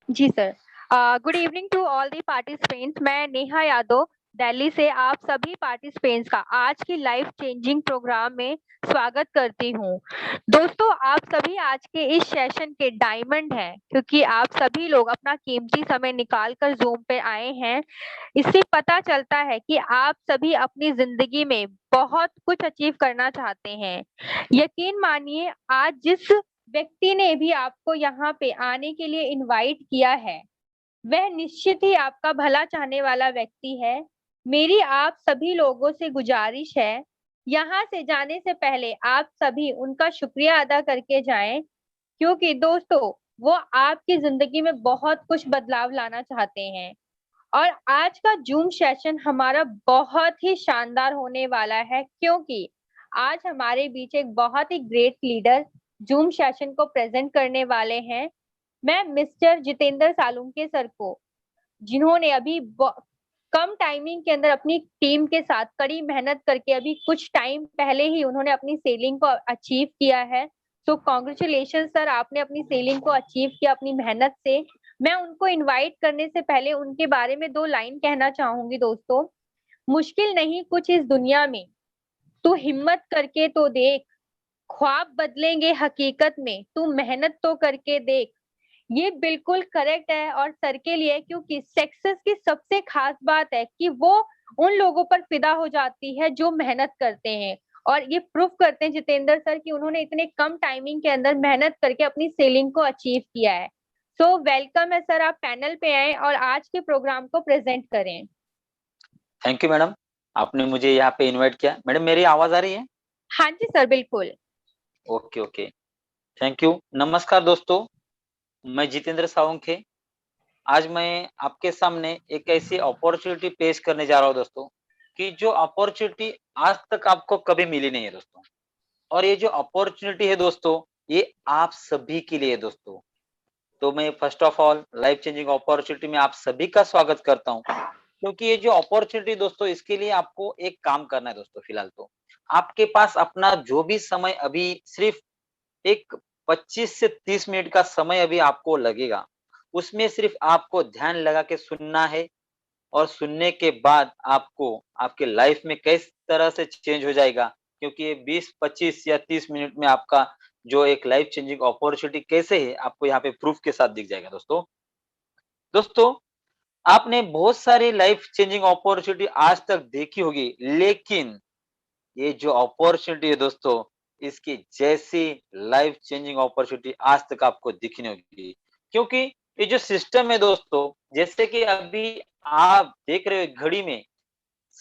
Ji sir. Good evening to all the participants. मैं नेहा यादव दिल्ली से आप सभी पार्टिसिपेंट्स का आज की लाइफ चेंजिंग प्रोग्राम में स्वागत करती हूँ। दोस्तों, आप सभी आज के इस सेशन के डायमंड हैं, क्योंकि आप सभी लोग अपना कीमती समय निकाल कर जूम पे आए हैं। इससे पता चलता है कि आप सभी अपनी जिंदगी में बहुत कुछ अचीव करना चाहते हैं। यकीन मानिए, आज जिस व्यक्ति ने भी आपको यहाँ पे आने के लिए इनवाइट किया है, वह निश्चित ही आपका भला चाहने वाला व्यक्ति है। मेरी आप सभी लोगों से गुजारिश है, यहाँ से जाने से पहले आप सभी उनका शुक्रिया अदा करके जाएं, क्योंकि दोस्तों, वो आपकी जिंदगी में बहुत कुछ बदलाव लाना चाहते हैं। और आज का जूम सेशन हमारा बहुत ही शानदार होने वाला है, क्योंकि आज हमारे बीच एक बहुत ही ग्रेट लीडर जूम सेशन को प्रेजेंट करने वाले हैं। मैं मिस्टर जितेंद्र सालुंके सर को, जिन्होंने अभी कम टाइमिंग के अंदर अपनी टीम के साथ कड़ी मेहनत करके अभी कुछ टाइम पहले ही उन्होंने अपनी सेलिंग को अचीव किया है। तो कॉन्ग्रेचुलेशन सर, आपने अपनी सेलिंग को अचीव किया अपनी मेहनत से। मैं उनको इनवाइट करने से पहले उनके बारे में दो लाइन कहना चाहूंगी दोस्तों। मुश्किल नहीं कुछ इस दुनिया में, तू हिम्मत करके तो देख, ख्वाब बदलेंगे हकीकत में, तू मेहनत तो करके देख। ये बिल्कुल करेक्ट है और सर के लिए, क्योंकि सक्सेस की सबसे खास बात है कि वो उन लोगों पर फिदा हो जाती है जो मेहनत करते हैं। और ये प्रूफ करते हैं जितेंद्र सर कि उन्होंने इतने कम टाइमिंग के अंदर मेहनत करके अपनी सेलिंग को अचीव किया है। सो वेलकम है सर, आप पैनल पे आए और आज के प्रोग्राम को प्रेजेंट करें। थैंक यू मैडम, आपने मुझे यहाँ पे इनवाइट किया। मैडम मेरी आवाज आ रही है? हाँ जी सर, बिल्कुल। Okay okay, thank you. नमस्कार दोस्तों, मैं जितेंद्र सावंखे। आज मैं आपके सामने एक ऐसी अपॉर्चुनिटी पेश करने जा रहा हूँ दोस्तों, कि जो अपॉर्चुनिटी आज तक आपको कभी मिली नहीं है दोस्तों। और ये जो अपॉर्चुनिटी है दोस्तों, ये आप सभी के लिए है दोस्तों। तो मैं first of all life changing opportunity में आप सभी का स्वागत करता हूँ। क्योंकि ये जो अपॉर्चुनिटी दोस्तों, इसके लिए आपको एक काम करना है दोस्तों। फिलहाल तो आपके पास अपना जो भी समय अभी सिर्फ एक 25 से 30 मिनट का समय अभी आपको लगेगा। उसमें सिर्फ आपको ध्यान लगा के सुनना है, और सुनने के बाद आपको आपके लाइफ में किस तरह से चेंज हो जाएगा, क्योंकि ये 20, 25 या 30 मिनट में आपका जो एक लाइफ चेंजिंग अपॉर्चुनिटी कैसे है, आपको यहाँ पे प्रूफ के साथ दिख जाएगा दोस्तों। दोस्तों, आपने बहुत सारी लाइफ चेंजिंग अपॉर्चुनिटी आज तक देखी होगी, लेकिन ये जो अपॉर्चुनिटी है दोस्तों, इसकी जैसी लाइफ चेंजिंग अपॉर्चुनिटी आज तक आपको दिखी नहीं होगी। क्योंकि ये जो सिस्टम है दोस्तों, जैसे कि अभी आप देख रहे हो घड़ी में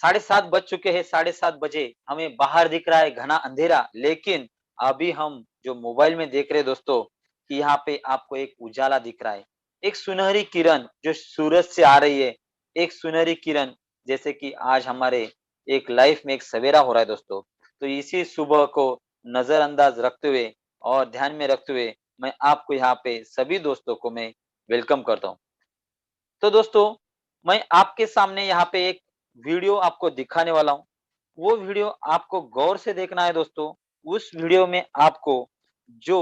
7:30 बज चुके हैं। 7:30 बजे हमें बाहर दिख रहा है घना अंधेरा, लेकिन अभी हम जो मोबाइल में देख रहे हैं दोस्तों, कि यहाँ पे आपको एक उजाला दिख रहा है, एक सुनहरी किरण जो सूरज से आ रही है, एक सुनहरी किरण। जैसे कि आज हमारे एक लाइफ में एक सवेरा हो रहा है दोस्तों। तो इसी सुबह को नजरअंदाज रखते हुए और ध्यान में रखते हुए, मैं आपको यहाँ पे सभी दोस्तों को मैं वेलकम करता हूँ। तो दोस्तों, मैं आपके सामने यहाँ पे एक वीडियो आपको दिखाने वाला हूँ। वो वीडियो आपको गौर से देखना है दोस्तों। उस वीडियो में आपको जो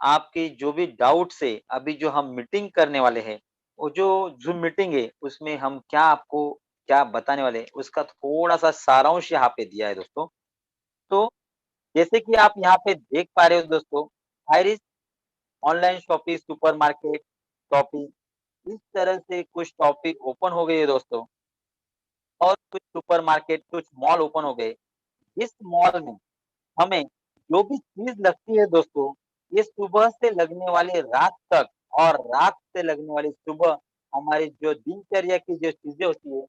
आपकी जो भी डाउट्स है, अभी जो हम मीटिंग करने वाले हैं, वो जो ज़ूम मीटिंग है, उसमें हम क्या आपको क्या बताने वाले हैं, उसका थोड़ा-सा सारांश यहाँ पे दिया है दोस्तों। तो जैसे कि आप यहाँ पे देख पा रहे हो दोस्तों, iris online shopping supermarket topic, इस तरह से कुछ टॉपिक ओपन हो गई है दोस्तों। और कुछ सुपरमार्केट, कुछ मॉल ओपन हो गए। इस मॉल में हमें जो भी चीज़ लगती है दोस्तों, ये सुबह से लगने वाली रात तक, और रात से लगने वाली सुबह, हमारी जो दिनचर्या की जो चीज़ें होती है,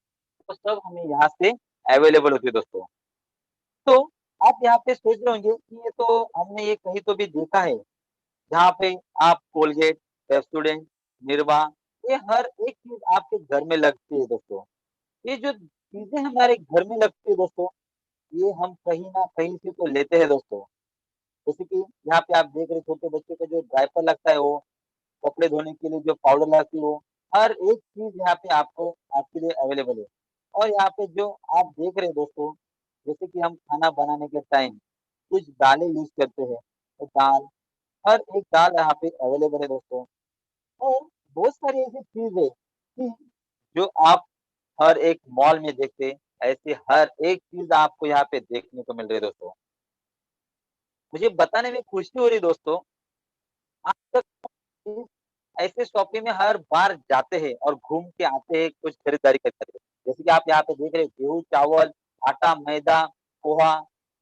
वो सब हमें यहाँ से अवेलेबल होती है दोस्तों। तो आप यहाँ पे सोच रहे होंगे कि ये तो हमने ये कहीं तो भी देखा है, जहाँ पे आप कोलगेट, पेप्सोडेंट, निरमा, ये हर एक चीज़ आपके घर में लगती है दोस्तों। ये जो चीज़ें हमारे घर में लगती है दोस्तों, ये हम कहीं न कहीं से तो लेते हैं दोस्तों। जैसे कि यहाँ पे आप देख रहे हैं, छोटे बच्चों का जो डायपर लगता है वो, कपड़े धोने के लिए जो पाउडर लगती है वो, हर एक चीज़ यहाँ पे आपको आपके लिए अवेलेबल है। और यहाँ पे जो आप देख रहे हैं दोस्तों, जैसे कि हम खाना बनाने के टाइम कुछ दालें यूज़ करते हैं, तो दाल, हर एक दाल यहाँ पे अवेलेबल है दोस्तों। और बहुत सारी ऐसी चीज है कि जो आप हर एक मॉल में देखते हैं, ऐसी हर एक चीज आपको यहाँ पे देखने को मिल रही है दोस्तों। मुझे बताने में खुशी हो रही है दोस्तों, आज तक हम ऐसे शॉपिंग में हर बार जाते हैं और घूम के आते हैं, कुछ खरीदारी करते हैं। जैसे कि आप यहाँ पे देख रहे हैं गेहूँ, चावल, आटा, मैदा, पोहा,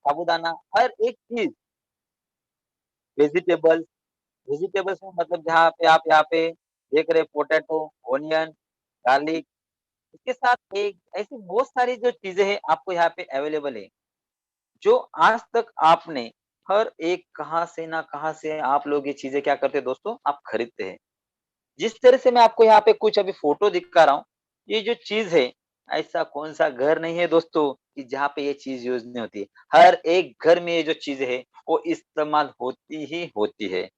साबूदाना, हर एक चीज, वेजिटेबल्स, वेजिटेबल्स में मतलब जहाँ पे आप यहाँ पे देख रहे हैं पोटैटो, ओनियन, गार्लिक, इसके साथ एक ऐसी बहुत सारी जो चीजें हैं आपको यहाँ पे अवेलेबल है, जो आज तक आपने हर एक कहाँ से ना कहाँ से आप लोग ये चीजें क्या करते हैं दोस्तों, आप खरीदते हैं। जिस तरह से मैं आपको यहाँ पे कुछ अभी फोटो दिखा रहा हूँ, ये जो चीज है, ऐसा कौन सा घर नहीं है दोस्तों कि जहाँ पे ये चीज यूज नहीं होती है। हर एक घर में ये जो चीजें है वो इस्तेमाल होती ही होती है।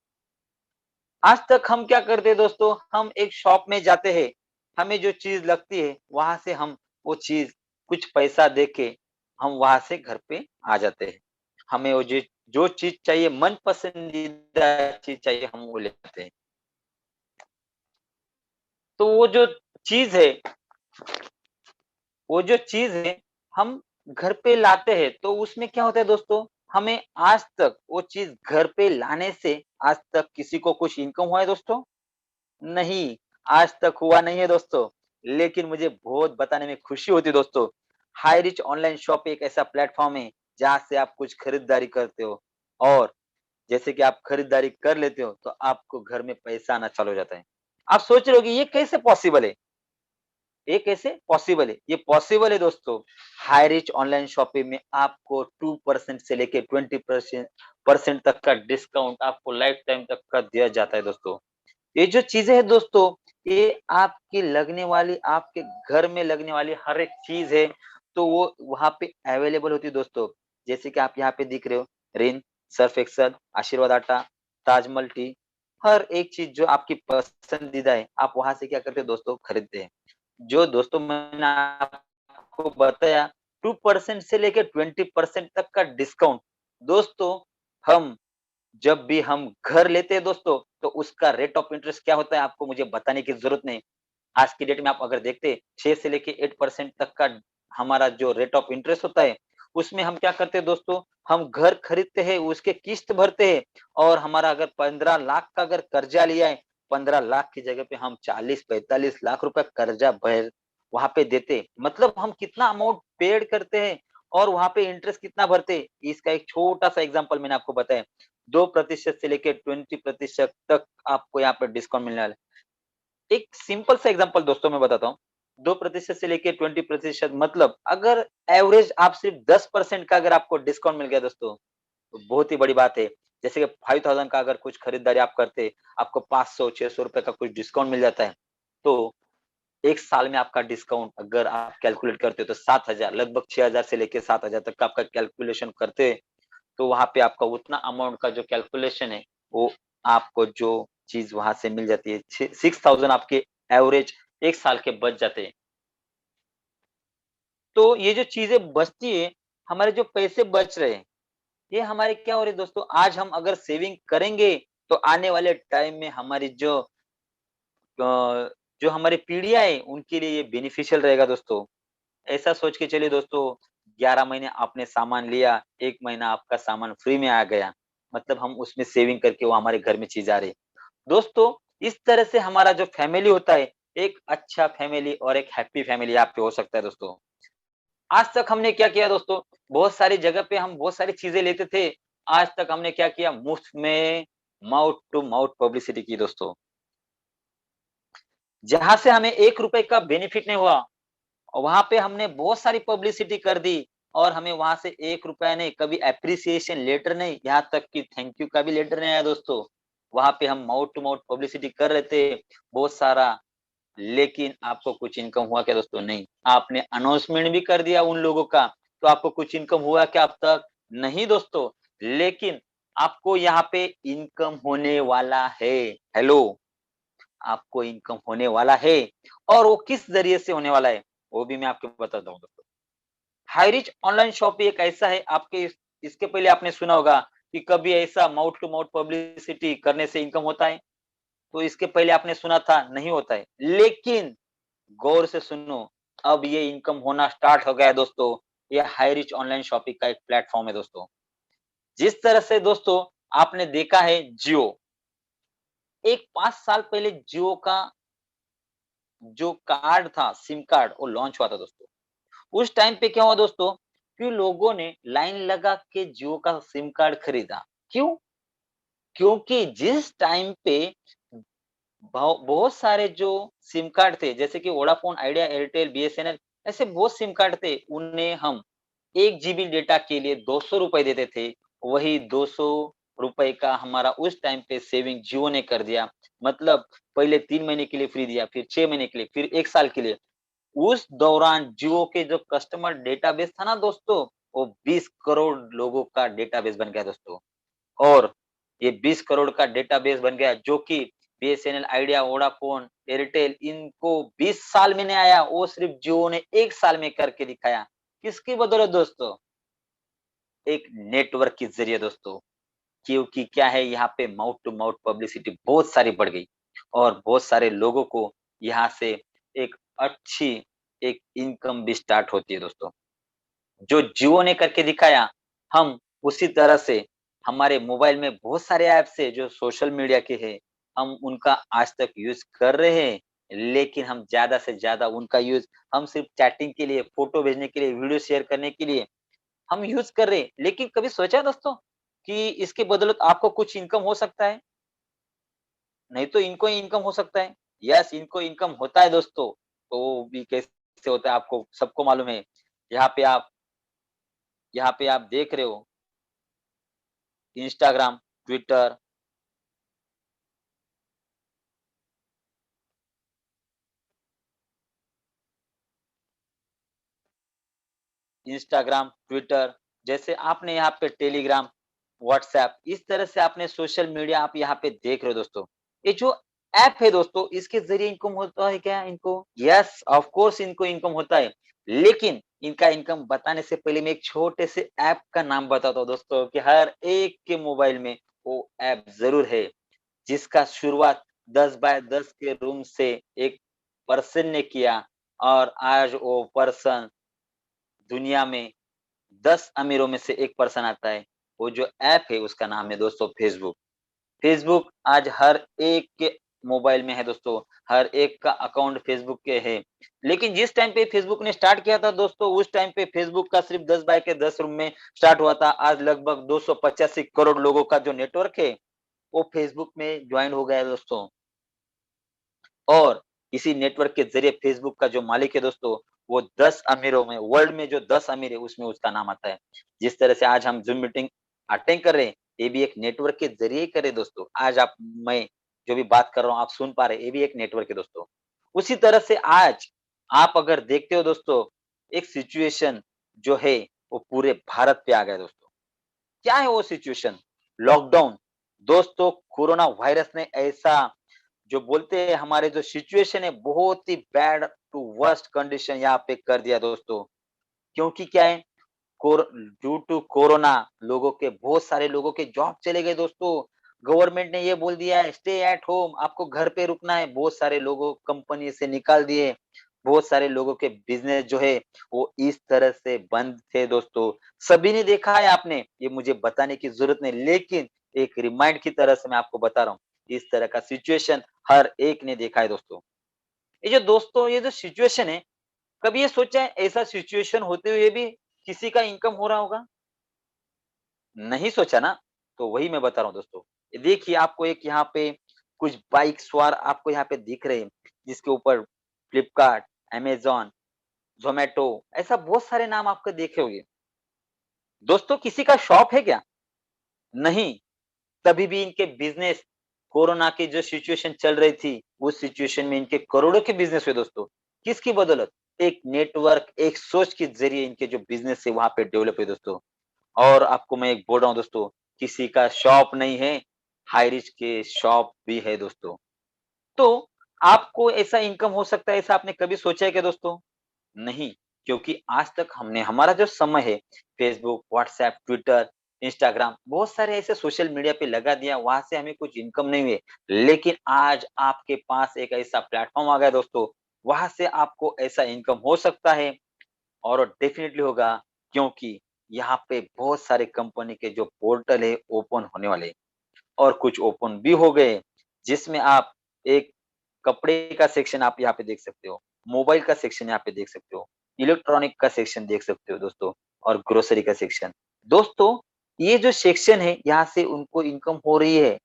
आज तक हम क्या करते हैं दोस्तों, हम एक शॉप में जाते हैं, हमें जो चीज लगती है वहां से हम वो चीज कुछ पैसा दे के हम वहां से घर पे आ जाते हैं। हमें वो जो चीज चाहिए, मन पसंदीदा चीज चाहिए, हम वो ले आते हैं। तो वो जो चीज है, वो जो चीज है हम घर पे लाते हैं, तो उसमें क्या होता है दोस्तों, हमें आज तक वो चीज घर पे लाने से आज तक किसी को कुछ इनकम हुआ है दोस्तों? नहीं, आज तक हुआ नहीं है दोस्तों। लेकिन मुझे बहुत बताने में खुशी होती है दोस्तों। हाई रिच ऑनलाइन शॉप एक ऐसा प्लेटफ़ॉर्म है, जहाँ से आप कुछ खरीदारी करते हो और जैसे कि आप खरीदारी कर लेते हो, तो आपको घर में पैसा आना चालू हो जाता है। आप सोच रहे हो कि ये कैसे पॉसिबल है? ये कैसे पॉसिबल है? ये पॉसिबल है दोस्तों, हाई रिच ऑनलाइन शॉपिंग में आपको 2% से लेके 20% परसेंट तक का डिस्काउंट आपको लाइफ टाइम तक का दिया जाता है दोस्तों। ये जो चीजें हैं दोस्तों, ये आपकी लगने वाली, आपके घर में लगने वाली हर एक चीज है, तो वो वहाँ पे अवेलेबल होती है दोस्तों। जैसे कि आप यहाँ पे दिख रहे हो, रिन, सर्फ एक्सेल, आशीर्वाद आटा, ताजमहल टी, हर एक चीज जो आपकी पसंदीदा है, आप वहां से क्या करते हैं दोस्तों, खरीदते हैं। जो दोस्तों मैंने आपको बताया, 2% से लेके 20% तक का डिस्काउंट, दोस्तों हम जब भी हम घर लेते हैं दोस्तों, तो उसका रेट ऑफ इंटरेस्ट क्या होता है आपको मुझे बताने की जरूरत नहीं। आज की डेट में आप अगर देखते हैं 6 से लेके 8% तक का हमारा जो रेट ऑफ इंटरेस्ट होता है, उसमें हम क्या करते हैं दोस्तों, हम घर खरीदते हैं, उसके किस्त भरते हैं और हमारा अगर 15 लाख का अगर कर्जा लिया है, 15 लाख की जगह पे हम 40-45 लाख रुपए कर्जा भर वहां पे देते, मतलब हम कितना अमाउंट पेड करते हैं और वहां पे इंटरेस्ट कितना भरते हैं। इसका एक छोटा सा एग्जांपल मैंने आपको बताया, 2% से लेके 20% तक आपको यहाँ पे डिस्काउंट मिलने वाला है। एक सिंपल सा एग्जांपल दोस्तों मैं बताता हूँ, 2% से लेके 20% मतलब अगर एवरेज आप सिर्फ 10% का अगर आपको डिस्काउंट मिल गया दोस्तों, तो बहुत ही बड़ी बात है। जैसे कि 5000 का अगर कुछ खरीदारी आप करते, आपको 500-600 रुपए का कुछ डिस्काउंट मिल जाता है, तो एक साल में आपका डिस्काउंट अगर आप कैलकुलेट करते हो तो 7000, लगभग 6000 से लेके 7000 तक का आपका कैलकुलेशन करते हैं, तो वहाँ पे आपका उतना अमाउंट का जो कैलकुलेशन है, वो आपको जो चीज़ वहाँ से मिल जाती है, 6000 आपके एवरेज 1 साल के बच जाते हैं। तो ये जो चीज़ें बचती है, हमारे जो पैसे बच रहे हैं, ये हमारे क्या हो रहे हैं दोस्तों, आज हम अगर सेविंग करेंगे, तो आने वाले टाइम में हमारी जो हमारी पीढ़ियाँ हैं, उनके लिए ये बेनिफिशियल रहेगा दोस्तों। ऐसा सोच के चलिए दोस्तों, 11 महीने आपने सामान लिया, 1 महीना आपका सामान फ्री में आ गया। मतलब हम उसमें सेविंग करके वो हमारे घर में चीज़ आ रही है। दोस्तों, इस तरह से हमारा जो फैमिली होता है, एक अच्छा फैमिली और एक हैप्पी फैमिली यहाँ पे हो सकता है दोस्तों। आज तक हमने क्या किया दोस्तों, बहुत सारी जगह पे हम बहुत सारी चीज़ें लेते थे। आज तक हमने क्या किया, मुफ्त में माउथ टू माउथ पब्लिसिटी की दोस्तों। जहाँ से हमें ₹1 का बेनिफिट नहीं हुआ, वहाँ पे हमने बहुत सारी पब्लिसिटी कर दी और हमें वहाँ से ₹1 नहीं, कभी एप्रिसिएशन लेटर नहीं, यहाँ तक कि थैंक यू का भी लेटर नहीं आया दोस्तों। वहाँ पे हम माउथ टू माउथ पब्लिसिटी कर रहे थे, बहुत सारा, लेकिन आपको कुछ इनकम हुआ क्या दोस्तों? नहीं। आपने अनाउंसमेंट भी कर दिया उन लोगों का, तो आपको कुछ इनकम हुआ क्या अब तक? नहीं दोस्तों। लेकिन आपको यहाँ पे इनकम होने वाला है। हेलो, आपको इनकम होने वाला है और वो किस ज़रिए से होने वाला है, वो भी मैं आपको बताता हूँ दोस्तों। हाई रिच ऑनलाइन शॉपिंग एक ऐसा है, आपके इसके पहले आपने सुना होगा कि कभी ऐसा माउथ टू माउथ पब्लिसिटी करने से इनकम होता है? तो इसके पहले आपने सुना था नहीं होता है, लेकिन गौर से सुनो, अब ये इनकम होना स्टार्ट हो गया है दोस्तों। ये हाई रिच ऑनलाइन शॉपिंग का एक प्लेटफॉर्म है दोस्तों। जिस तरह से दोस्तों आपने देखा है जियो, एक 5 साल पहले जियो का जो कार्ड था, सिम कार्ड, वो लॉन्च हुआ था दोस्तों। उस टाइम पे क्या हुआ दोस्तों कि लोगों ने लाइन लगा के जियो का सिम कार्ड खरीदा। क्यों? क्योंकि जिस टाइम पे बहुत सारे जो सिम कार्ड थे, जैसे कि वोडाफोन, आइडिया, एयरटेल, बीएसएनएल, ऐसे बहुत सिम कार्ड थे, उन्हें हम 1 जीबी डेटा के लिए 200 रुपए देते थे। वही 200 रुपए का हमारा उस टाइम पे सेविंग जियो ने कर दिया। मतलब पहले 3 महीने के लिए फ्री दिया, फिर 6 महीने के लिए, फिर 1 साल के लिए। उस दौरान जियो के जो कस्टमर डेटाबेस था ना दोस्तों, वो 20 करोड़ लोगों का डेटाबेस बन गया दोस्तों। और ये 20 करोड़ का डेटाबेस बन गया, जो कि बीएसएनएल, आइडिया, वोडाफोन, एयरटेल, इनको 20 साल में नहीं आया, वो सिर्फ जियो ने 1 साल में करके दिखाया। किसकी बदौलत दोस्तों? एक नेटवर्क के जरिए दोस्तों। क्योंकि क्या है, यहाँ पे माउथ टू माउथ पब्लिसिटी बहुत सारी बढ़ गई और बहुत सारे लोगों को यहाँ से एक अच्छी एक इनकम भी स्टार्ट होती है दोस्तों। जो जियो ने करके दिखाया, हम उसी तरह से हमारे मोबाइल में बहुत सारे ऐप्स है जो सोशल मीडिया के हैं, हम उनका आज तक यूज कर रहे हैं, लेकिन हम ज्यादा से ज्यादा उनका यूज हम सिर्फ चैटिंग के लिए, फोटो भेजने के लिए, वीडियो शेयर करने के लिए हम यूज कर रहे हैं। लेकिन कभी सोचा है दोस्तों कि इसके बदौलत आपको कुछ इनकम हो सकता है? नहीं तो इनको ही इनकम हो सकता है। यस, इनको इनकम होता है दोस्तों। तो वो भी कैसे होता है आपको सबको मालूम है। यहाँ पे आप यहाँ पे आप देख रहे हो इंस्टाग्राम, ट्विटर, इंस्टाग्राम, ट्विटर, जैसे आपने यहाँ पे टेलीग्राम, व्हाट्सएप, इस तरह से आपने सोशल मीडिया आप यहाँ पे देख रहे हो दोस्तों। ये जो ऐप है दोस्तों, इसके जरिए इनकम होता है क्या इनको? यस, ऑफ कोर्स इनको इनकम होता है। लेकिन इनका इनकम बताने से पहले मैं एक छोटे से ऐप का नाम बताता हूँ दोस्तों कि हर एक के मोबाइल में वो ऐप जरूर है, जिसका शुरुआत 10 बाय 10 के रूम से एक पर्सन ने किया और आज वो पर्सन दुनिया में 10 अमीरों में से एक पर्सन आता है। वो जो ऐप है उसका नाम है दोस्तों फेसबुक। फेसबुक आज हर एक के मोबाइल में है दोस्तों, हर एक का अकाउंट फेसबुक के है। लेकिन जिस टाइम पे फेसबुक ने स्टार्ट किया था दोस्तों, उस टाइम पे फेसबुक का सिर्फ 10 बाय के 10 रूम में स्टार्ट हुआ था। आज लगभग 285 करोड़ लोगों का जो नेटवर्क है, वो फेसबुक में ज्वाइन हो गया है दोस्तों। और इसी नेटवर्क के जरिए फेसबुक का जो मालिक है दोस्तों, वो 10 अमीरों में, वर्ल्ड में जो 10 अमीर है उसमें उसका नाम आता है। जिस तरह से आज हम जूम मीटिंग अटेंड कर रहे हैं, ये भी एक नेटवर्क के जरिए ही करे दोस्तों। आज आप मैं जो भी बात कर रहा हूँ आप सुन पा रहे हैं, ये भी एक नेटवर्क है दोस्तों। उसी तरह से आज आप अगर देखते हो दोस्तों, एक सिचुएशन जो है वो पूरे भारत पे आ गया दोस्तों। क्या है वो सिचुएशन? लॉकडाउन। दोस्तों कोरोना वायरस ने ऐसा जो बोलते हैं हमारे जो सिचुएशन है बहुत ही बैड टू वर्स्ट कंडीशन यहाँ पे कर दिया दोस्तों। क्योंकि क्या है, ड्यू टू कोरोना लोगों के बहुत सारे लोगों के जॉब चले गए दोस्तों। गवर्नमेंट ने ये बोल दिया है स्टे एट होम, आपको घर पे रुकना है। बहुत सारे लोगों कंपनी से निकाल दिए। बहुत सारे लोगों के बिजनेस जो है वो इस तरह से बंद थे दोस्तों। सभी ने देखा है, आपने, ये मुझे बताने की जरूरत नहीं, लेकिन एक रिमाइंड की तरह से मैं आपको बता रहा हूँ, इस तरह का सिचुएशन हर एक ने देखा है दोस्तों। ये जो दोस्तों ये जो सिचुएशन है, कभी ये सोचा है ऐसा सिचुएशन होते हुए भी किसी का इनकम हो रहा होगा? नहीं सोचा ना? तो वही मैं बता रहा हूँ दोस्तों। ये देखिए आपको एक यहाँ पे कुछ बाइक सवार आपको यहाँ पे दिख रहे हैं, जिसके ऊपर फ्लिपकार्ट, अमेज़न, ज़ोमैटो, ऐसा बहुत सारे नाम आपको देखे होंगे। दोस्तों किसी का शॉप है क्या? नहीं। तभी भी इनके बिज़नेस, कोरोना की जो सिचुएशन चल रही थी, उस सिचुएशन में इनके करोड़ों के बिज़नेस हुए दोस्तों। किसकी बदौलत? एक नेटवर्क, एक सोच के ज़रिए इनके जो बिज़नेस है वहाँ पे डेवलप हुए दोस्तों। और आपको मैं एक बोल रहा हूँ दोस्तों, किसी का शॉप नहीं है, हाई रिच के शॉप भी है दोस्तों। तो आपको ऐसा इनकम हो सकता है, ऐसा आपने कभी सोचा है क्या दोस्तों? नहीं, क्योंकि आज तक हमने हमारा जो समय है फेसबुक, व्हाट्सएप, ट्विटर, इंस्टाग्राम, बहुत सारे ऐसे सोशल मीडिया पे लगा दिया, वहां से हमें कुछ इनकम नहीं हुई। लेकिन आज आपके पास एक ऐसा प्लेटफॉर्म आ गया दोस्तों, वहां से आपको ऐसा इनकम हो सकता है और डेफिनेटली होगा, क्योंकि यहाँ पे बहुत सारे कंपनी के जो पोर्टल है ओपन होने वाले हैं और कुछ ओपन भी हो गए, जिसमें आप एक कपड़े का सेक्शन आप यहाँ पे देख सकते हो, मोबाइल का सेक्शन यहाँ पे देख सकते हो, इलेक्ट्रॉनिक का सेक्शन देख सकते हो दोस्तों, और ग्रोसरी का सेक्शन। दोस्तों, ये जो सेक्शन है, यहाँ से उनको इनकम हो रही है,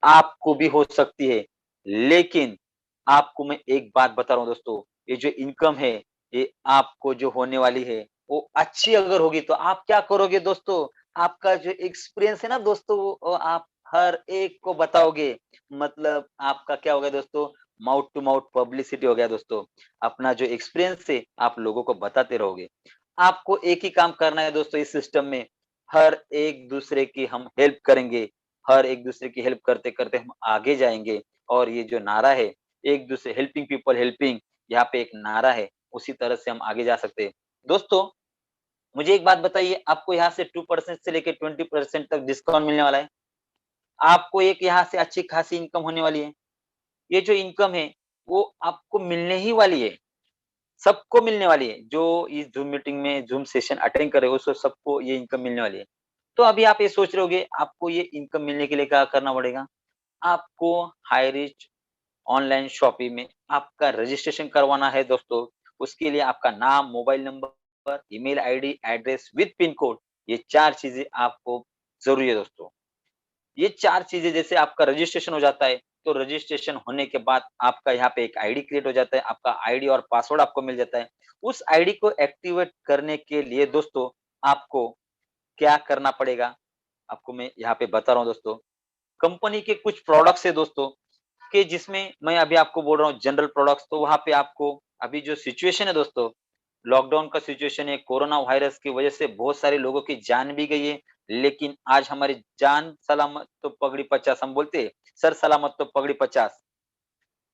आपको भी हो सकती है। लेकिन आपको मैं एक बात बता रहा हूँ दोस्तों, ये जो इनकम है, ये आपको जो होने वाली है, वो अच्छी अगर होगी तो आप क्या करोगे दोस्तों? आपका जो एक्सपीरियंस है ना दोस्तों, वो आप हर एक को बताओगे। मतलब आपका क्या हो गया दोस्तों, माउथ टू माउथ पब्लिसिटी हो गया दोस्तों। अपना जो एक्सपीरियंस है, आप लोगों को बताते रहोगे। आपको एक ही काम करना है दोस्तों इस सिस्टम में, हर एक दूसरे की हम हेल्प करेंगे। हर एक दूसरे की हेल्प करते-करते हम आगे जाएँगे, और ये जो नारा है, एक दूसरे हेल्पिंग पीपल हेल्पिंग, यहाँ पे एक नारा है, उसी तरह से हम आगे जा सकते हैं। दोस्तों, मुझे एक बात बताइए, आपको यहाँ से 2% से लेके 20% तक डिस्काउंट मिलने वाला है। आपको एक यहाँ से अच्छी खासी इनकम होने वाली है। ये जो इनकम है, वो आपको मिलने ही वाली है, सबको मिलने वाली है। जो इस ज़ूम मीटिंग में ज़ूम सेशन अटेंड कर रहे हो, उसको सबको ये इनकम मिलने वाली है। तो अभी आप ये सोच रहे होंगे, आपको ये इनकम मिलने के लिए क्या करना पड़ेगा? आपको हाईरिच ऑनलाइन शॉपिंग में आपका रजिस्ट्रेशन करवाना है दोस्तों। उसके लिए आपका नाम, mobile number, email ID, address with pin code, ये 4 चीज़ें आपको ज़रूरी है दोस्तों। ये 4 चीज़ें जैसे आपका रजिस्ट्रेशन हो जाता है, तो रजिस्ट्रेशन होने के बाद आपका यहाँ पे एक आईडी क्रिएट हो जाता है, आपका आईडी और पासवर्ड आपको मिल जाता है। उस आईडी को एक्टिवेट करने के लिए दोस्तों, आपको क्या करना पड़ेगा? आपको मैं यहाँ पे बता रहा हूँ दोस्तों। कंपनी के कुछ प्रोडक्ट्स है दोस्तों, कि जिसमें मैं अभी आपको बोल रहा हूँ जनरल प्रोडक्ट्स, तो वहाँ पे आपको अभी जो सिचुएशन है दोस्तों, लॉकडाउन का सिचुएशन है, कोरोना वायरस की वजह से बहुत सारे लोगों की जान भी गई है, लेकिन आज हमारी जान सलामत तो पगड़ी 50, हम बोलते हैं, सर सलामत तो पगड़ी 50।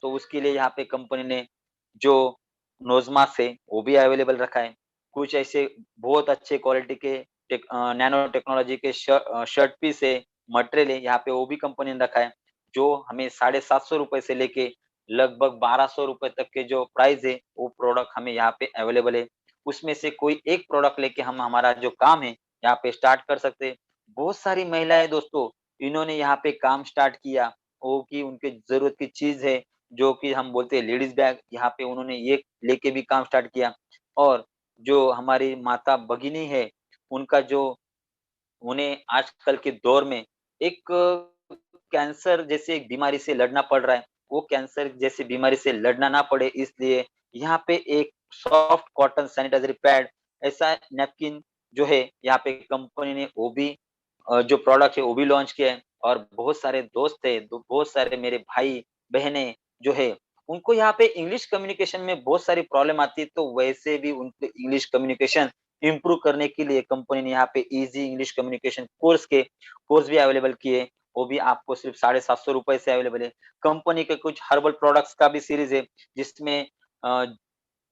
तो उसके लिए यहाँ पे कंपनी ने जो नोज़ मास्क है, वो भी अवेलेबल रखा है। कुछ ऐसे बहुत अच्छे क्वालिटी के नैनो टेक्नोलॉजी के शर्ट पीस है, मटेरियल है, यहाँ पे वो भी कंपनी ने रखा है, जो हमें ₹750 से लेके लगभग ₹1200 तक के जो प्राइस है, वो प्रोडक्ट हमें यहाँ पे अवेलेबल है। उसमें से कोई एक प्रोडक्ट लेके हम हमारा जो काम है, यहाँ पे स्टार्ट कर सकते हैं। बहुत सारी महिलाएँ दोस्तों, इन्होंने यहाँ पे काम स्टार्ट किया, वो कि उनके ज़रूरत की चीज़ है, जो कि हम बोलते हैं लेडीज़ बैग, यहाँ पे उन्होंने ये लेके भी काम स्टार्ट किया। और जो हमारी माता भगिनी है, उनका जो उन्हें आजकल के दौर में एक कैंसर जैसे एक बीमारी से लड़ना पड़ रहा है, वो कैंसर जैसी बीमारी से लड़ना ना पड़े, इसलिए यहाँ पे एक सॉफ्ट कॉटन सैनिटाइजर पैड, ऐसा नैपकिन जो है, यहाँ पे कंपनी ने वो भी जो प्रोडक्ट है वो भी लॉन्च किया है। और बहुत सारे दोस्त है, बहुत सारे मेरे भाई-बहनें जो है, उनको यहाँ पे इंग्लिश कम्युनिकेशन में बहुत सारी प्रॉब्लम आती है, तो वैसे भी उनको इंग्लिश कम्युनिकेशन इम्प्रूव करने के लिए कंपनी ने यहाँ पे ईज़ी इंग्लिश कम्युनिकेशन कोर्स भी अवेलेबल किए। वो भी आपको सिर्फ ₹750 से अवेलेबल है। कंपनी के कुछ हर्बल प्रोडक्ट्स का भी सीरीज़ है, जिसमें अ,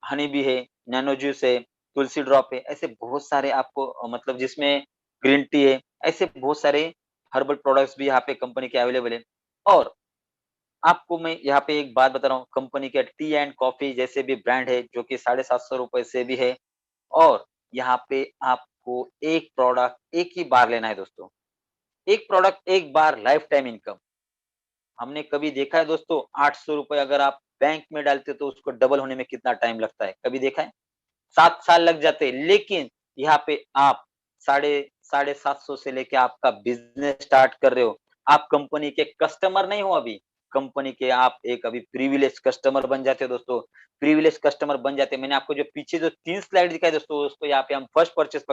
हनी बी है, नैनो जूस है, तुलसी ड्रॉप है, ऐसे बहुत सारे आपको मतलब जिसमें ग्रीन टी है, ऐसे बहुत सारे हर्बल प्रोडक्ट्स भी यहाँ पे कंपनी के अवेलेबल है। और आपको मैं यहाँ पे एक बात बता रहा हूँ, कंपनी के टी एंड कॉफ़ी जैसे भी ब्रांड है, जो कि ₹750 से भी है। और यहाँ पे आपको एक प्रोडक्ट एक ही बार लेना है दोस्तों। एक प्रोडक्ट एक बार लाइफ टाइम इनकम। हमने कभी देखा है दोस्तों, ₹800 अगर आप बैंक में डालते हो तो उसको डबल होने में कितना टाइम लगता है? कभी देखा है? 7 साल लग जाते हैं, लेकिन यहाँ पे आप साढ़े 700 से लेके आपका बिज़नेस स्टार्ट कर रहे हो। आप कंपनी के कस्टमर नहीं हो अभी, कंपनी के आप एक अभी प्रिविलेज कस्टमर बन जाते हो दोस्तों। प्रिविलेज कस्टमर बन जाते हैं। मैंने आपको जो पीछे जो 3 स्लाइड दिखाए दोस्तों, उसको यहाँ पे हम फर्स्ट परचेज़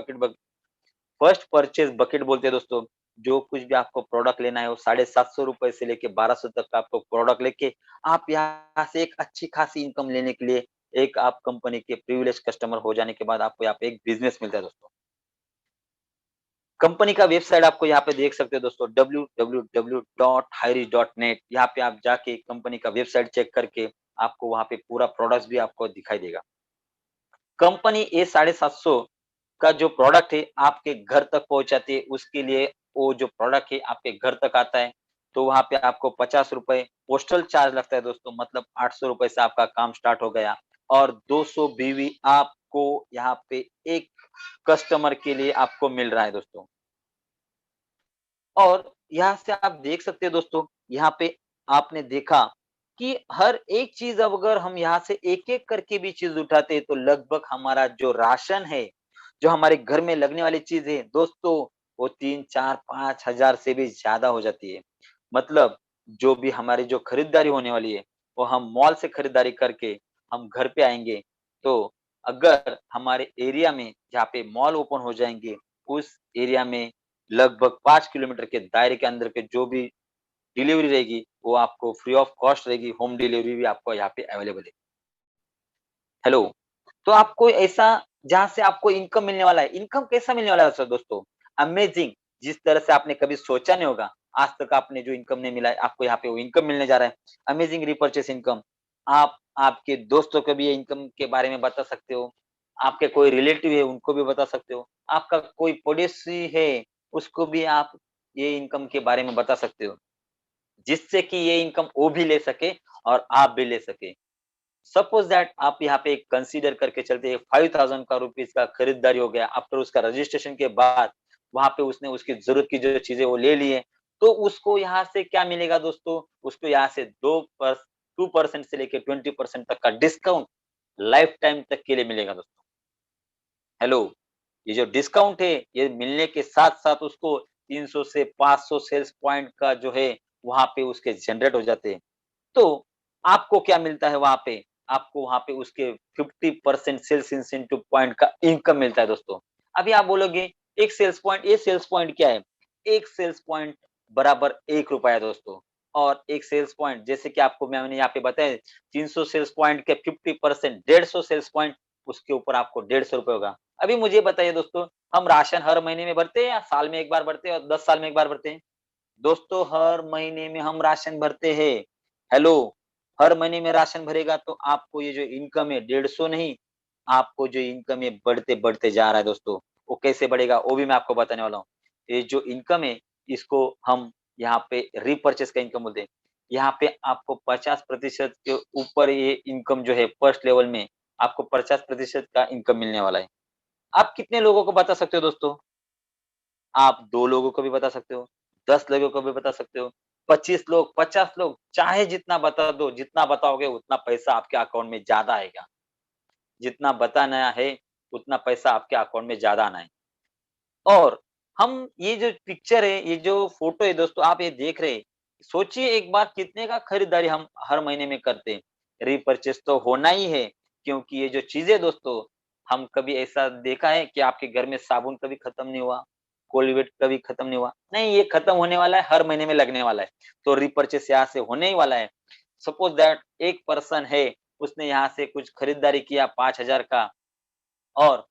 बकेट बोलते हैं दोस्तों। जो कुछ भी आपको प्रोडक्ट लेना है, वो ₹750 से लेके 1200 तक का आपको प्रोडक्ट लेके, आप यहाँ से एक अच्छी खासी इनकम लेने के लिए, एक आप कंपनी के प्रिविलेज कस्टमर हो जाने के बाद आपको यहाँ पे एक बिज़नेस मिलता है दोस्तों। कंपनी का वेबसाइट आपको यहाँ पे देख सकते हो दोस्तों, www.highreach.net, यहाँ पे आप जाके कंपनी का वेबसाइट चेक करके आपको वहाँ पे पूरा प्रोडक्ट्स भी आपको दिखाई देगा। कंपनी ये 750 का जो प्रोडक्ट है आपके घर तक पहुंचाती है, उसके लिए वो जो प्रोडक्ट है आपके घर तक आता है, तो वहां पे आपको 50 रुपए पोस्टल चार्ज लगता है दोस्तों, मतलब 800 रुपए से आपका काम स्टार्ट हो गया। और 200 बीवी आपको यहाँ पे एक कस्टमर के लिए आपको मिल रहा है दोस्तों। और यहाँ से आप देख सकते हैं दोस्तों, यहाँ पे आपने देखा कि हर एक चीज अब अगर हम यहाँ से एक-एक करके भी चीज उठाते हैं तो लगभग हमारा जो राशन है, जो हमारे घर में लगने वाली चीज है दोस्तों, वो 3, 4, 5 हज़ार से भी ज़्यादा हो जाती है। मतलब जो भी हमारी जो खरीदारी होने वाली है, वो हम मॉल से खरीदारी करके हम घर पे आएँगे, तो अगर हमारे एरिया में जहाँ पे मॉल ओपन हो जाएँगे, उस एरिया में लगभग 5 किलोमीटर के दायरे के अंदर के जो भी डिलीवरी रहेगी, वो आपको फ्री ऑफ कॉस्ट रहेगी, होम डिलीवरी भी आपको यहाँ पे अवेलेबल है। हेलो, तो आपको ऐसा जहाँ से आपको इनकम मिलने वाला है, इनकम कैसा मिलने वाला है सर दोस्तों? अमेजिंग, जिस तरह से आपने कभी सोचा नहीं होगा, आज तक आपने जो इनकम नहीं मिला है, आपको यहाँ पे वो इनकम मिलने जा रहा है। Amazing repurchase income. आप आपके दोस्तों को भी ये इनकम के बारे में बता सकते हो, आपके कोई रिलेटिव है उनको भी बता सकते हो, आपका कोई पड़ोसी है, उसको भी आप ये इनकम के बारे में बता सकते हो, जिससे कि ये इनकम वो भी ले सके और आप भी ले सके। सपोज दैट आप यहाँ पे कंसीडर करके चलते हैं 5000 का रुपीस का खरीदारी हो गया, आफ्टर उसका रजिस्ट्रेशन के बाद वहां पे उसने उसकी जरूरत की जो चीजें वो ले लिए, तो उसको यहाँ से क्या मिलेगा दोस्तों? उसको यहाँ से 2% से लेके 20% तक का डिस्काउंट लाइफ टाइम तक के लिए मिलेगा दोस्तों। हेलो, ये जो डिस्काउंट है ये मिलने के साथ साथ उसको 300 से 500 सेल्स पॉइंट का जो है वहां पे उसके जनरेट हो जाते हैं। तो आपको क्या मिलता है वहाँ पे? आपको वहाँ पे उसके 50% सेल्स इंसेंटिव पॉइंट का इनकम मिलता है दोस्तों। अभी आप बोलोगे एक सेल्स पॉइंट, ये सेल्स पॉइंट क्या है? एक सेल्स पॉइंट बराबर ₹1 है दोस्तों। और एक सेल्स पॉइंट जैसे कि आपको मैंने यहाँ पे बताया 300 सेल्स पॉइंट के 50% 150 सेल्स पॉइंट उसके ऊपर आपको ₹150 होगा। अभी मुझे बताइए दोस्तों, हम राशन हर महीने में भरते हैं या साल में 1 बार भरते हैं और 10 साल में 1 बार भरते हैं? दोस्तों हर महीने में हम राशन भरते हैं। हेलो, हर महीने में राशन भरेगा तो आपको ये जो इनकम है 150 नहीं, आपको जो इनकम है बढ़ते-बढ़ते जा रहा है दोस्तों। वो कैसे बढ़ेगा वो भी मैं आपको बताने वाला हूँ। ये जो इनकम है इसको हम यहाँ पे रीपर्चेज़ का इनकम बोलते हैं। यहाँ पे आपको 50% के ऊपर ये इनकम जो है फर्स्ट लेवल में आपको 50% का इनकम मिलने वाला है। आप कितने लोगों को बता सकते हो दोस्तों? आप 2 लोगों को भी बता सकते हो, 10 लोगों को भी बता सकते हो, 25 लोग, 50 लोग, चाहे जितना बता दो, जितना बताओगे उतना पैसा आपके अकाउंट में ज़्यादा आएगा। जितना बताना है, उतना पैसा आपके अकाउंट में ज़्यादा आना है। और हम ये जो पिक्चर है, ये जो फ़ोटो है दोस्तों आप ये देख रहे हैं, सोचिए एक बार कितने का खरीदारी हम हर महीने में करते हैं। रीपर्चेज़ तो होना ही है, क्योंकि ये जो चीज़ें दोस्तों, हम कभी ऐसा देखा है कि आपके घर में साबुन कभी खत्म नहीं हुआ, कोलगेट कभी खत्म नहीं हुआ? नहीं, ये खत्म होने वाला है, हर महीने में लगने वाला है। तो रीपर्चेज़ यहाँ से होने ही वाला है। सपोज़ दैट एक पर्सन है, उसने यहाँ से कुछ खरीदारी किया 5000 का और